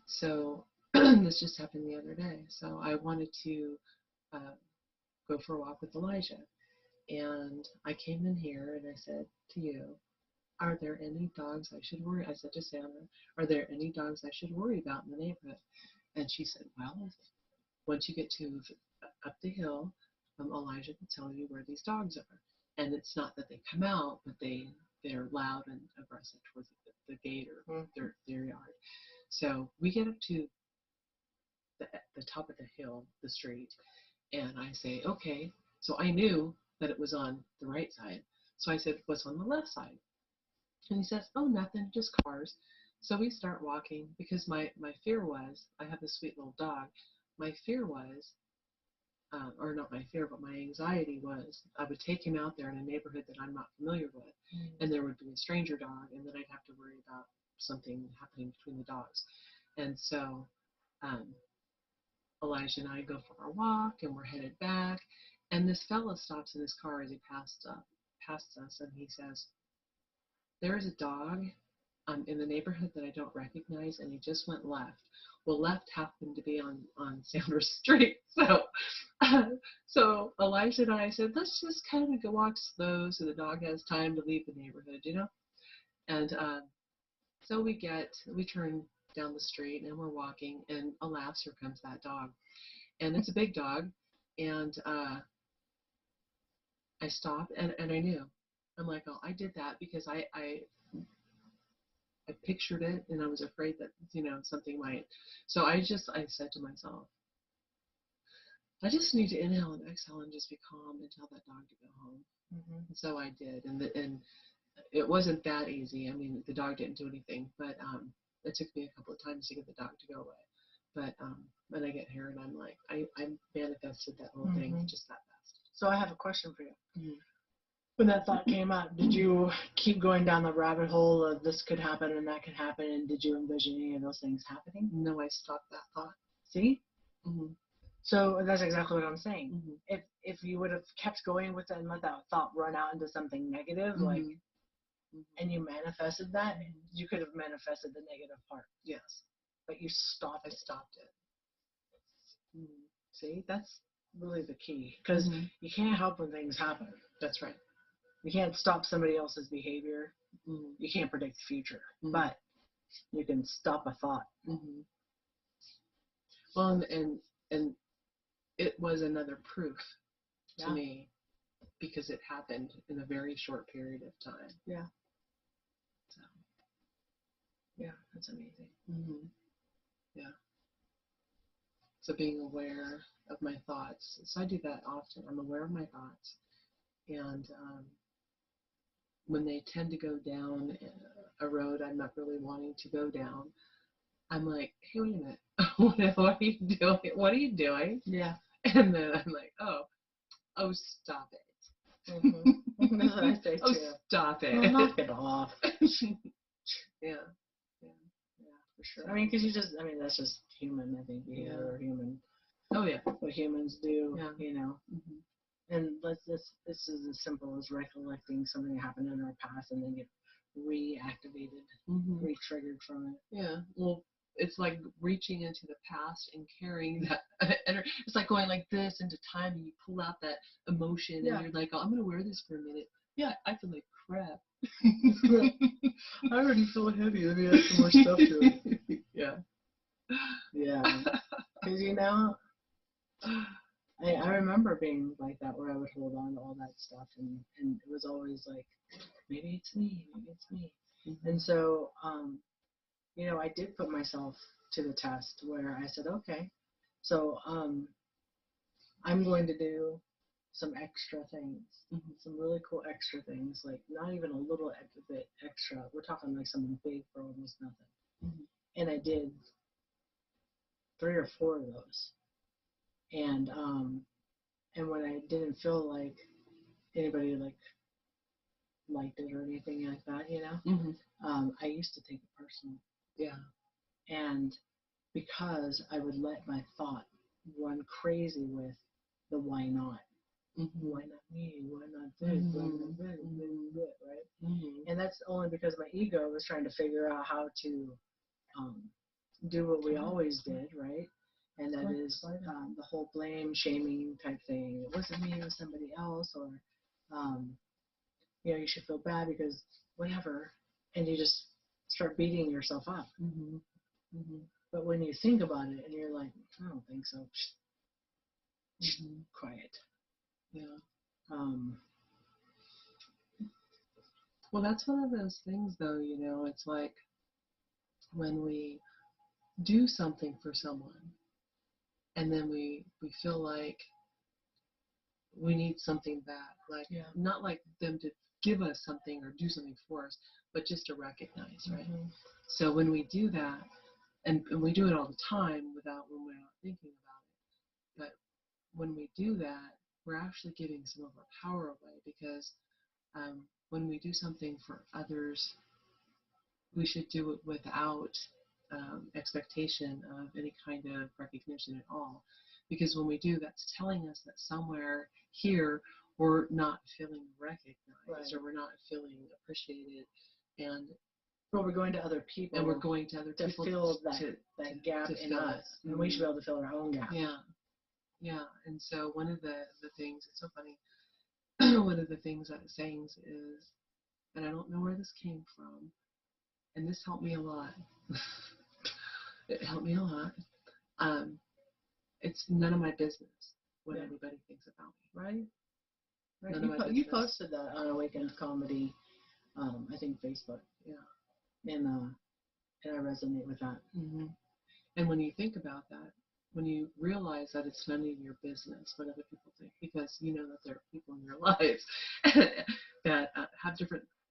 So this just happened the other day. So I wanted to go for a walk with Elijah, and I came in here and I said to you, are there any dogs I should worry? I said to Sandra, are there any dogs I should worry about in the neighborhood? And she said, well, once you get to up the hill, Elijah will tell you where these dogs are. And it's not that they come out, but they're loud and aggressive towards the gate or their yard. So we get up to the top of the hill, the street, and I say, okay. So I knew that it was on the right side. So I said, what's on the left side? And he says, oh, nothing, just cars. So we start walking, because my fear was, I have this sweet little dog. My fear was, or not my fear, but my anxiety was, I would take him out there in a neighborhood that I'm not familiar with, and there would be a stranger dog, and then I'd have to worry about something happening between the dogs. And so Elijah and I go for our walk, and we're headed back, and this fella stops in his car as he passed us, and he says, there is a dog in the neighborhood that I don't recognize, and he just went left. Well, left happened to be on Sandra Street. So Elijah and I said, let's just kind of go walk slow so the dog has time to leave the neighborhood, And so we turn down the street and we're walking, and alas, here comes that dog. And it's a big dog, and I stopped, and I knew. I'm like, oh, I did that because I pictured it, and I was afraid that something might. So I said to myself, I just need to inhale and exhale and just be calm and tell that dog to go home. And so I did, and it wasn't that easy. I mean, the dog didn't do anything, but it took me a couple of times to get the dog to go away. But when I get here, and I'm like, I manifested that whole thing just that fast. So I have a question for you. When that thought came up, did you keep going down the rabbit hole of this could happen and that could happen, and did you envision any of those things happening? No, I stopped that thought. See? So that's exactly what I'm saying. If you would have kept going with it and let that thought run out into something negative, and you manifested that, you could have manifested the negative part. Yes. But you stopped it. I stopped it. See? That's really the key. Because you can't help when things happen. That's right. You can't stop somebody else's behavior. You can't predict the future. But you can stop a thought. Well, and it was another proof to me, because it happened in a very short period of time. Yeah. So. Yeah, that's amazing. Yeah. So being aware of my thoughts. So I do that often. I'm aware of my thoughts. And when they tend to go down a road I'm not really wanting to go down, I'm like, hey, wait a minute. What are you doing? What are you doing? Yeah. And then I'm like, oh, stop it. That's what I say too. Oh, stop it. Well, knock it off. Yeah, for sure. I mean, because that's just human, I think, behavior, or human. Oh, yeah. What humans do, Yeah. And this is as simple as recollecting something that happened in our past and then get reactivated, re-triggered from it. Yeah. Well, it's like reaching into the past and carrying that energy. It's like going like this into time, and you pull out that emotion, and you're like, oh, I'm going to wear this for a minute. Yeah, I feel like crap. I already feel heavy. Let me add some more stuff to it. Yeah. Yeah. Because, I remember being like that, where I would hold on to all that stuff, and it was always like, maybe it's me, maybe it's me. Mm-hmm. And so, I did put myself to the test where I said, okay, so I'm going to do some extra things, mm-hmm. some really cool extra things, like not even a little bit extra. We're talking like something big for almost nothing. Mm-hmm. And I did 3 or 4 of those. And when I didn't feel like anybody liked it or anything like that, mm-hmm. I used to take it personal. Yeah. And because I would let my thought run crazy with the why not. Mm-hmm. Why not me? Why not this? Mm-hmm. Why not this? Mm-hmm. Right? Mm-hmm. And that's only because my ego was trying to figure out how to do what we always did, right? And that is the whole blame, shaming type thing. It wasn't me, it was somebody else, or you should feel bad because whatever, and you just start beating yourself up. Mm-hmm. Mm-hmm. But when you think about it and you're like, I don't think so, mm-hmm. Quiet. Yeah. Well, that's one of those things, though, it's like when we do something for someone and then we feel like we need something back, like not like them to give us something or do something for us, but just to recognize, right? Mm-hmm. So when we do that, and we do it all the time when we're not thinking about it, but when we do that, we're actually giving some of our power away, because when we do something for others, we should do it without expectation of any kind of recognition at all. Because when we do, that's telling us that somewhere here we're not feeling recognized, right, or we're not feeling appreciated. And we're going to other people. And we're going to other people to fill that gap in us. Mm-hmm. And we should be able to fill our own gap. Yeah. Yeah. And so one of the things, it's so funny, one of the things that sayings is, and I don't know where this came from, and this helped me a lot. It helped me a lot. It's none of my business what anybody thinks about me. Right. None of my business. You posted that on Awakened Comedy, I think Facebook. Yeah. And I resonate with that. Mm-hmm. And when you think about that, when you realize that it's none of your business what other people think, because you know that there are people in your lives that have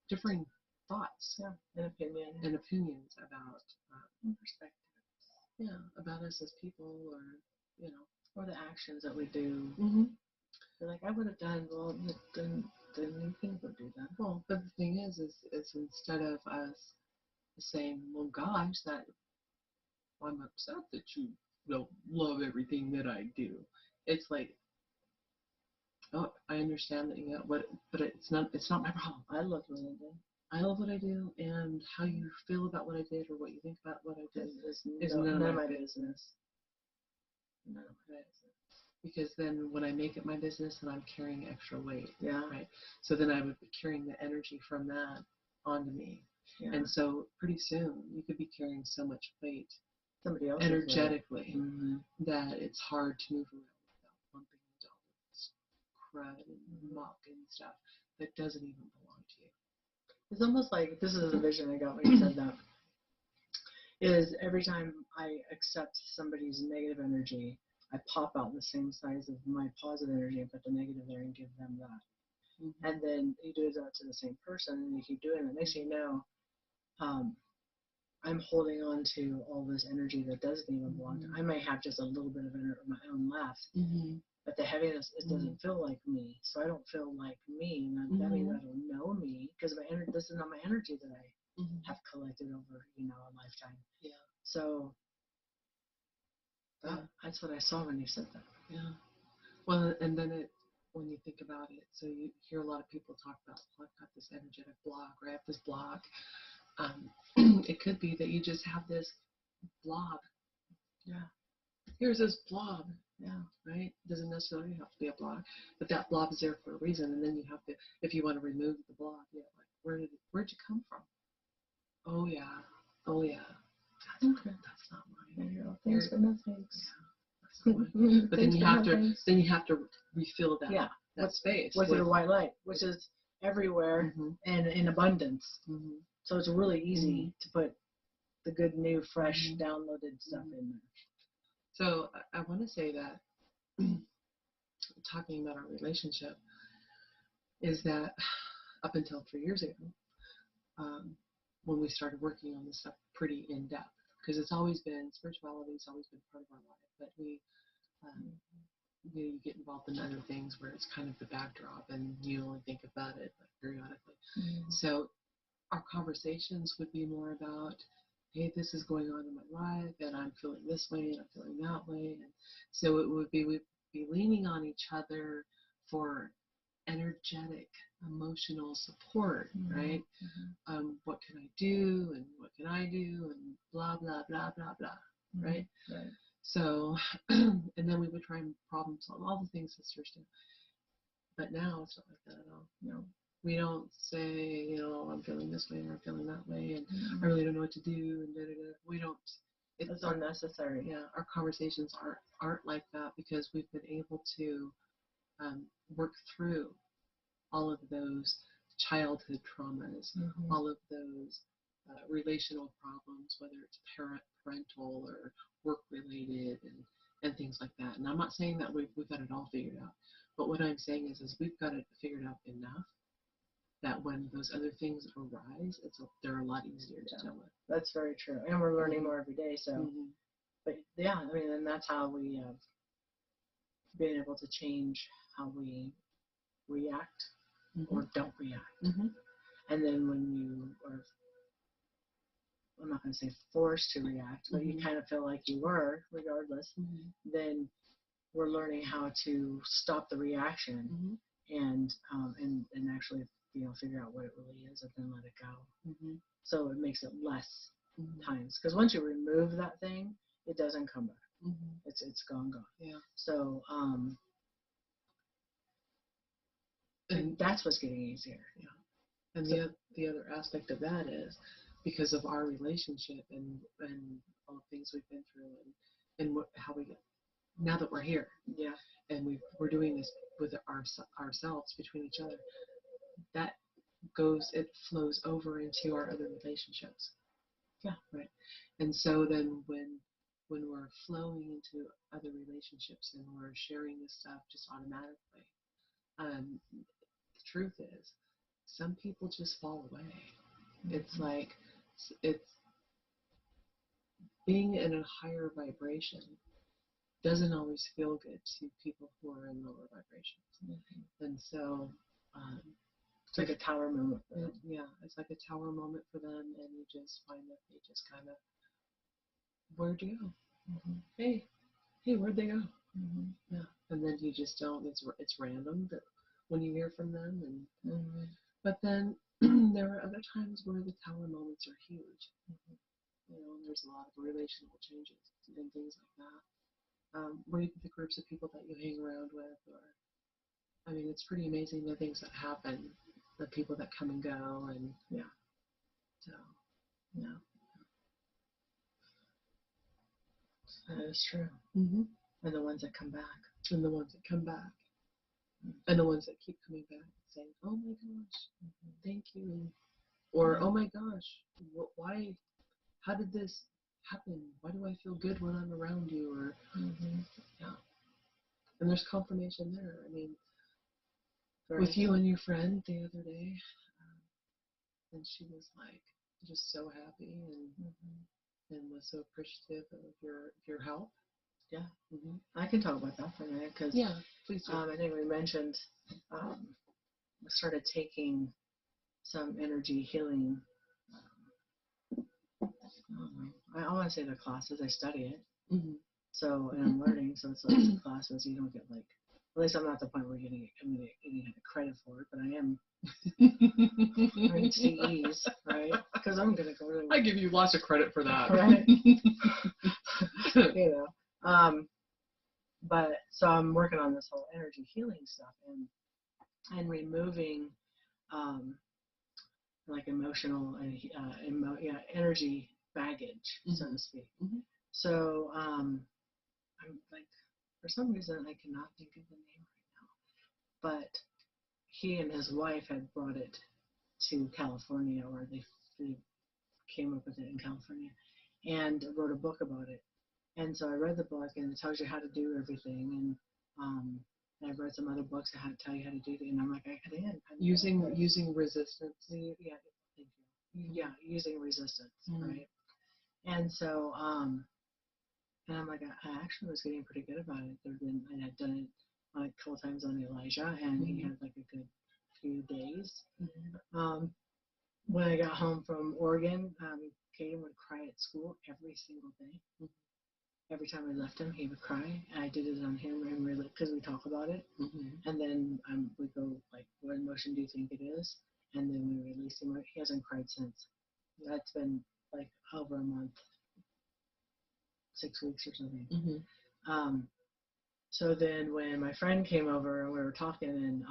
differing thoughts, and opinions about perspectives, about us as people, or the actions that we do. Mm-hmm. They're like, I would have done. Well, then you can go do that. Well, but the thing is instead of us saying, well, gosh, I'm upset that you don't love everything that I do. It's like, oh, I understand that, but it's not my problem. I love what I do. I love what I do, and how you feel about what I did or what you think about what I did is none of my business. None of my business. Because then when I make it my business, then I'm carrying extra weight. Yeah. Right. So then I would be carrying the energy from that onto me. Yeah. And so pretty soon you could be carrying so much weight, somebody else energetically, mm-hmm. that it's hard to move around without bumping into all this crud and muck and stuff that doesn't even belong to you. It's almost like, this is the vision I got when you said that, is every time I accept somebody's negative energy, I pop out the same size of my positive energy and put the negative there and give them that. Mm-hmm. And then you do that to the same person, and you keep doing it. Next thing you know, I'm holding on to all this energy that doesn't even belong to. I may have just a little bit of my own left, mm-hmm. but the heaviness, it doesn't feel like me. So I don't feel like me, and that means I don't know me, because this is not my energy that I have collected over a lifetime. Yeah. So that's what I saw when you said that. Yeah. Well, and then when you think about it, so you hear a lot of people talk about, well, I've got this energetic block, or I have this block. It could be that you just have this blob. Yeah. Here's this blob. Yeah. Right? Doesn't necessarily have to be a blob, but that blob is there for a reason. And then you have to, if you want to remove the blob, where'd you come from? Oh yeah. Okay. That's not mine. Thanks, but no thanks. But then you have to refill that space with your white light, which is everywhere and in abundance. So it's really easy to put the good, new, fresh, downloaded stuff in there. So I want to say that talking about our relationship is that up until 3 years ago, when we started working on this stuff pretty in depth, because spirituality has always been part of our life, but we get involved in other things where it's kind of the backdrop and you only think about it periodically. So our conversations would be more about, hey, this is going on in my life and I'm feeling this way and I'm feeling that way. And so we'd be leaning on each other for energetic, emotional support, right? What can I do and what can I do and blah, blah, blah, blah, blah, right? Right. So, and then we would try and problem solve all the things sisters do. But now it's not like that at all. No. We don't say, I'm feeling this way or I'm feeling that way and I really don't know what to do and da-da-da. We don't. It's unnecessary. Yeah, our conversations aren't like that because we've been able to work through all of those childhood traumas, all of those relational problems, whether it's parental or work-related and things like that. And I'm not saying that we've got it all figured out, but what I'm saying is we've got it figured out enough that when those other things arise, they're a lot easier to deal with. That's very true. And we're learning more every day. So, but yeah, I mean, and that's how we have been able to change how we react or don't react. And then when you are, I'm not going to say forced to react, but you kind of feel like you were, regardless, then we're learning how to stop the reaction and actually, figure out what it really is and then let it go. So it makes it less times. Because once you remove that thing, it doesn't come back. It's gone. Yeah. So, and that's what's getting easier. Yeah. And the other aspect of that is because of our relationship and all the things we've been through and how we get, now that we're here. Yeah. And we're doing this with ourselves between each other. It flows over into our other relationships. Yeah. Right. And so then when we're flowing into other relationships and we're sharing this stuff just automatically, the truth is some people just fall away. It's like it's being in a higher vibration doesn't always feel good to people who are in lower vibrations. And so it's like a tower moment for them. Yeah, it's like a tower moment for them, and you just find that they just kind of, where'd you go? Hey, where'd they go? Yeah, and then you just don't. It's random that when you hear from them, and but then there are other times where the tower moments are huge. There's a lot of relational changes and things like that. Or even the groups of people that you hang around with, I mean, it's pretty amazing the things that happen, the people that come and go, and so, That is true. And the ones that come back. And the ones that come back. And the ones that keep coming back saying, oh my gosh, thank you. Or, oh my gosh, why, how did this happen? Why do I feel good when I'm around you? Or, and there's confirmation there. I mean, with you and your friend the other day, and she was like just so happy and was so appreciative of your help. Yeah. I can talk about that for a minute because please do. I think we mentioned I started taking some energy healing. I want to say they're classes. I study it. So, and I'm learning. So it's like some classes you don't get like. At least I'm not at the point where I'm getting credit for it, but I am. I'm CEs, right? Because I'm gonna go to. I give you lots of credit for that, right? But so I'm working on this whole energy healing stuff and removing like emotional and energy baggage, so to speak. So I'm like For some reason, I cannot think of the name right now. But he and his wife had brought it to California, or they came up with it in California, and wrote a book about it. And so I read the book, and it tells you how to do everything. And I've read some other books that tell you how to do it, and I'm like, I can't. Using resistance. Yeah, thank you. Yeah, using resistance, Mm-hmm. right? And so, and I'm like, I actually was getting pretty good about it. I had done it like a couple times on Elijah, and he had like a good few days. When I got home from Oregon, Caden would cry at school every single day. Every time I left him, he would cry. And I did it on him, and because we talk about it. And then we go like, what emotion do you think it is? And then we release him. He hasn't cried since. That's been like over a month, 6 weeks or something. So then when my friend came over and we were talking, and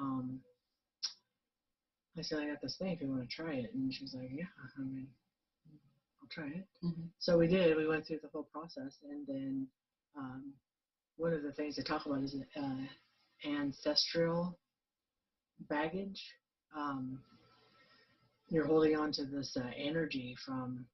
I said, I got this thing if you want to try it. And she was like, yeah, I mean, I'll try it. So we did. We went through the whole process. And then one of the things they talk about is ancestral baggage. You're holding on to this energy from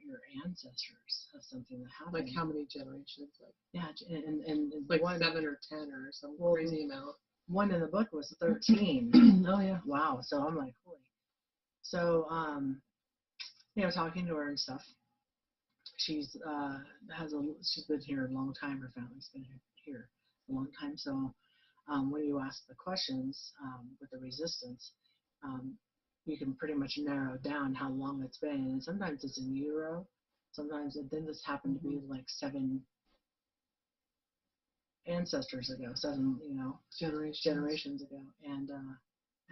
your ancestors of something that happened. Like how many generations? Like, yeah, and like 7 or 10 or some crazy amount. One in the book was 13. Oh yeah. Wow. So I'm like, holy. So talking to her and stuff. She's she's been here a long time. Her family's been here a long time. So when you ask the questions with the resistance, you can pretty much narrow down how long it's been. And sometimes it's in utero. Sometimes it then just happened to be like 7 ancestors ago, 7 generations ago, and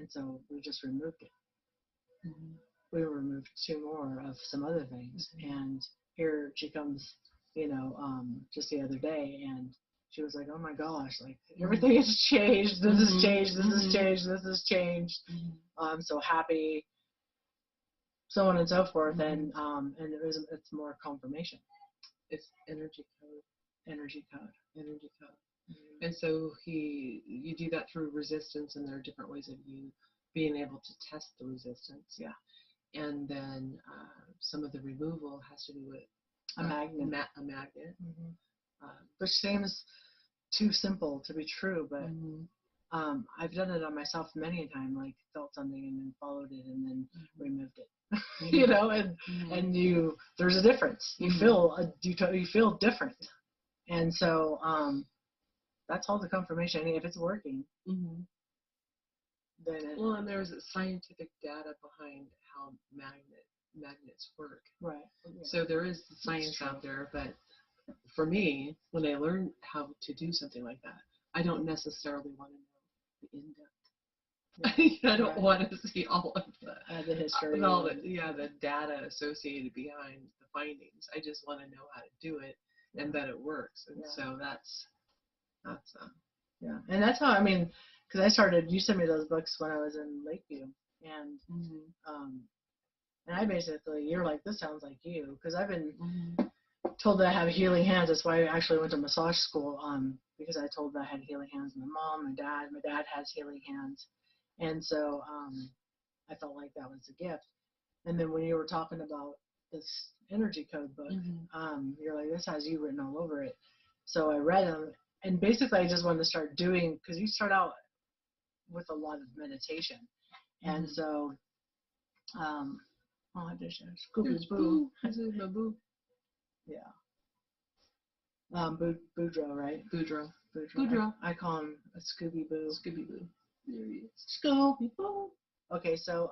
so we just removed it. We removed 2 more of some other things, and here she comes, just the other day, and she was like, oh my gosh, like everything has changed. This has changed. This has changed. This has changed. I'm so happy. So on and so forth, and it's more confirmation. It's energy code. Energy code. And so you do that through resistance, and there are different ways of you being able to test the resistance. Yeah. And then some of the removal has to do with a magnet. A magnet. Which seems too simple to be true, but I've done it on myself many a time, like felt something and then followed it and then removed it. And there's a difference. You feel different. And so that's all the confirmation. I mean, if it's working, then and there's scientific data behind how magnets work. Right. Yeah. So there is science out there, but for me, when I learn how to do something like that, I don't necessarily want to know the in-depth. Yeah. I don't want to see all of the history, the data associated behind the findings. I just want to know how to do it and that it works. And so that's and that's how, because I started. You sent me those books when I was in Lakeview, and and I basically, you're like, this sounds like you, because I've been told that I have healing hands. That's why I actually went to massage school, because I told that I had healing hands. My mom, my dad has healing hands, and so I felt like that was a gift. And then when you were talking about this energy code book, you're like, this has you written all over it. So I read them, and basically I just wanted to start doing, because you start out with a lot of meditation, and so I did Scooby Boo. This is my boo. Yeah. Boudreaux, right? Boudreaux. I call him a Scooby Boo. Scooby Boo. There he is. Scooby Boo. Okay, so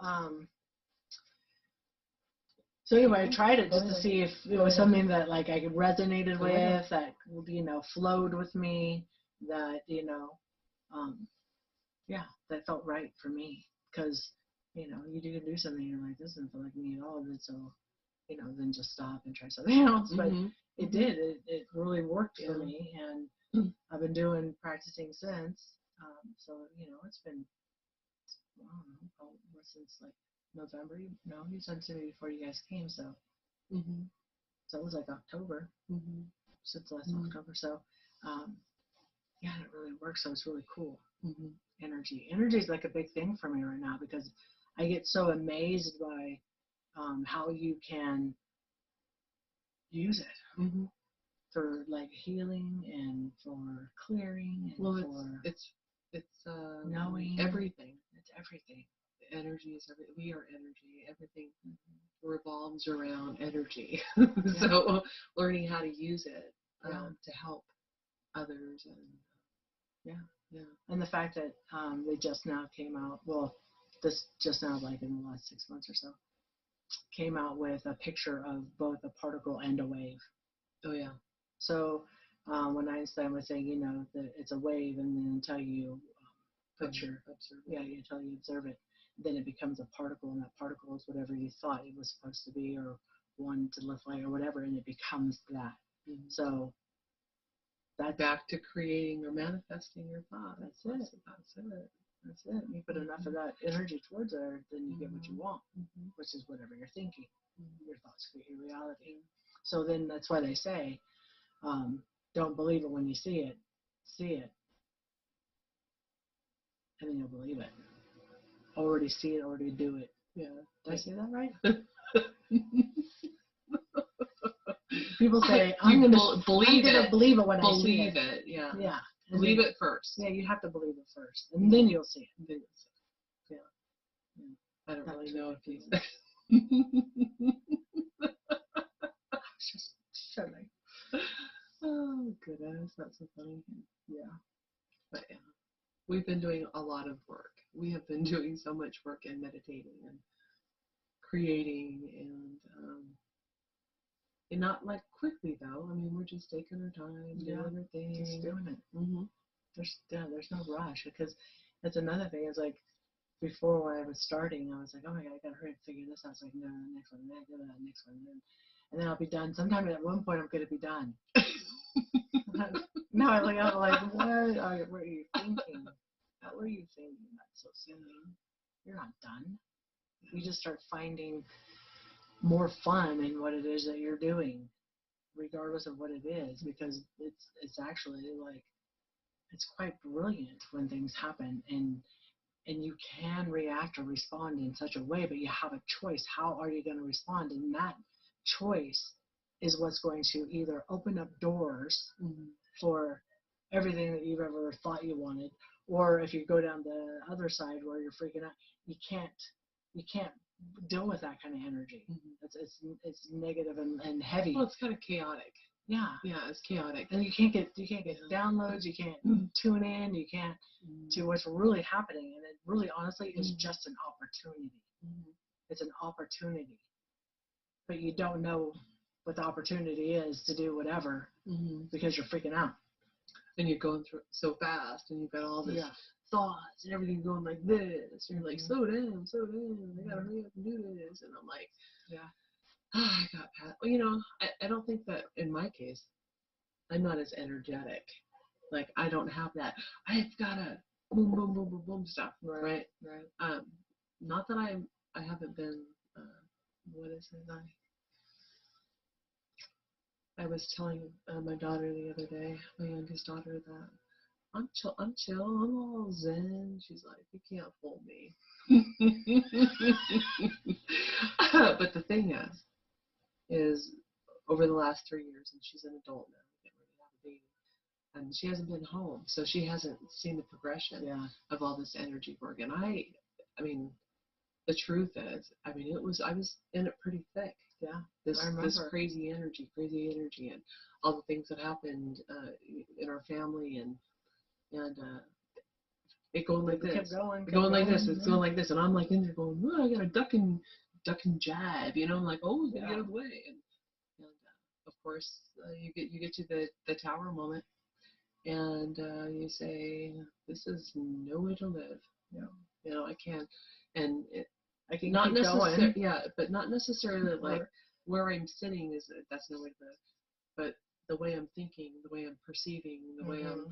anyway, I tried it just to see if it was something that like I resonated with, that flowed with me, that that felt right for me. Because you can do something, and you're like, this doesn't feel like me at all, and so then just stop and try something else. But it did. It really worked for me, and I've been practicing since. So it's been, I don't know, since like November. No, you sent it to me before you guys came, so so it was like October since last October. So yeah, it really works. So it's really cool. Mm-hmm. Energy is like a big thing for me right now because I get so amazed by how you can use it Mm-hmm. for like healing and for clearing and Well, for it's knowing everything. It's everything. Energy is everything. We are energy. Everything revolves around energy. Yeah. So learning how to use it Yeah. to help others and Yeah. yeah. And the fact that they just now came out, well, this just now, like in the last 6 months or so, came out with a picture of both a particle and a wave. Oh yeah. So when Einstein was saying, that it's a wave, and then until you until you observe it, then it becomes a particle, and that particle is whatever you thought it was supposed to be, or one to lift light, or whatever, and it becomes that. Mm-hmm. So that's back to creating or manifesting your thought. That's it. That's it. You put enough of that energy towards there, then you get what you want, which is whatever you're thinking. Your thoughts create your reality. So then that's why they say, don't believe it when you see it. See it, and then you'll believe it. Already see it, already do it. Yeah. Did I say that right? People say, I'm going to believe it when I see it. Believe it, yeah. Yeah. Believe it first. Yeah, you have to believe it first, and then you'll see it. Yeah. I don't really know if he's. Just silly. Oh goodness, that's so funny. Yeah. But yeah, we've been doing a lot of work. We have been doing so much work and meditating and creating and not like quickly though. I mean, we're just taking our time, doing our thing, just doing it. Mm-hmm. There's no rush, because that's another thing. Is like before when I was starting, I was like, oh my god, I gotta hurry and figure this out. It's like, no, the next one, the next one, and then I'll be done. Sometime at one point, I'm gonna be done. No, I'm like, what are you thinking? What were you thinking? That's so silly. You're not done. You just start finding more fun in what it is that you're doing, regardless of what it is, because it's actually like it's quite brilliant when things happen, and you can react or respond in such a way, but you have a choice. How are you going to respond? And that choice is what's going to either open up doors for everything that you've ever thought you wanted, or if you go down the other side where you're freaking out, you can't deal with that kind of energy. It's negative and heavy. Well, it's kind of chaotic. Yeah, it's chaotic, and you can't get downloads. You can't tune in. You can't to what's really happening, and it really, honestly, is just an opportunity. It's an opportunity, but you don't know what the opportunity is to do whatever because you're freaking out, and you're going through it so fast, and you've got all this thoughts and everything going like this. And you're like, slow down, I gotta hurry up and do this. And I'm like, I got past. Well, I don't think that in my case, I'm not as energetic. Like, I don't have that. I've got to boom, boom, boom, boom, boom stuff, right? Not that I haven't been. What is it? I was telling my daughter the other day, my youngest daughter, that I'm chill, I'm all zen. She's like, you can't fool me. But the thing is over the last 3 years, and she's an adult now, getting ready to have a baby, and she hasn't been home, so she hasn't seen the progression of all this energy work. And I mean, the truth is, I mean, I was in it pretty thick. This crazy energy, and all the things that happened in our family, and it going like this, kept going like this, it's going like this, and I'm like in there going, oh, I got a duck and jab, I'm like, oh, get out of the way, and of course you get to the tower moment, and you say, this is no way to live. I can't, and I can not keep going. But not necessarily like where I'm sitting is that's no way to live, but the way I'm thinking, the way I'm perceiving, the way I'm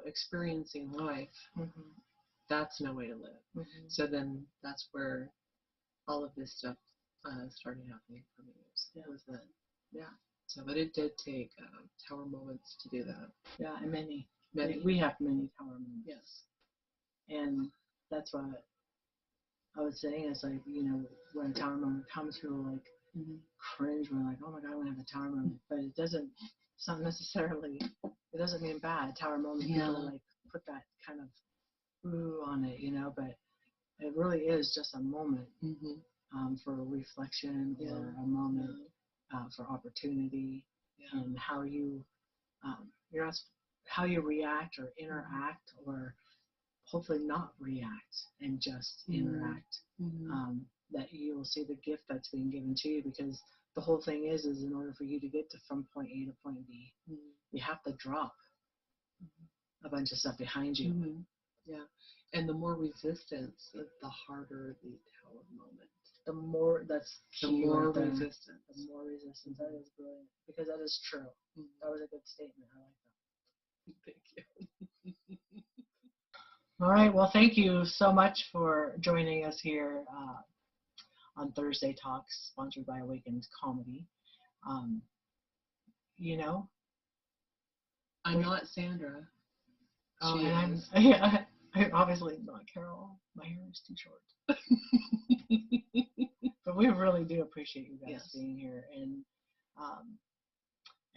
experiencing life, that's no way to live. So then that's where all of this stuff started happening for me. Was then. So, but it did take tower moments to do that. And many. Many. We have many tower moments. Yes. And that's what I was saying is like, when a tower moment comes, people like cringe when like, oh my God, I want to have a tower moment. But it's not necessarily, it doesn't mean bad. Tower moment, people like put that kind of ooh on it, but it really is just a moment for reflection or a moment for opportunity and how you, you're not, how you react or interact or hopefully not react and just interact. That you will see the gift that's being given to you, because the whole thing is in order for you to get from point A to point B, you have to drop a bunch of stuff behind you. Yeah, and the more resistance, the harder the tower moment. The more that's the key more right there. resistance. The more resistance. That is brilliant, because that is true. That was a good statement. I like that. Thank you. All right. Well, thank you so much for joining us here on Thursday Talks, sponsored by Awakened Comedy. I'm not Sandra. Oh, She and is. I'm obviously not Carol. My hair is too short. But we really do appreciate you guys being here, and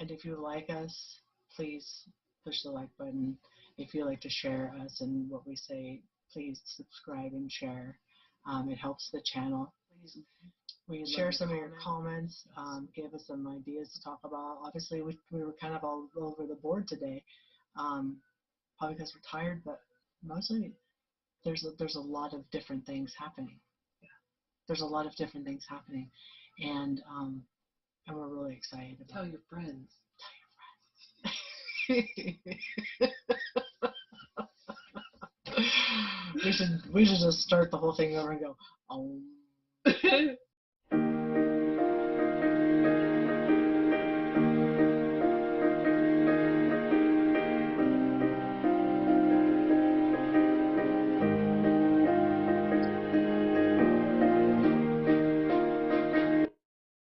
if you like us, please push the like button. If you like to share us and what we say, please subscribe and share. It helps the channel. Please share some of your comments. Give us some ideas to talk about. Obviously, we were kind of all over the board today, probably because we're tired, but mostly there's a lot of different things happening. There's a lot of different things happening, and we're really excited about it. Tell your friends. We should just start the whole thing over and go,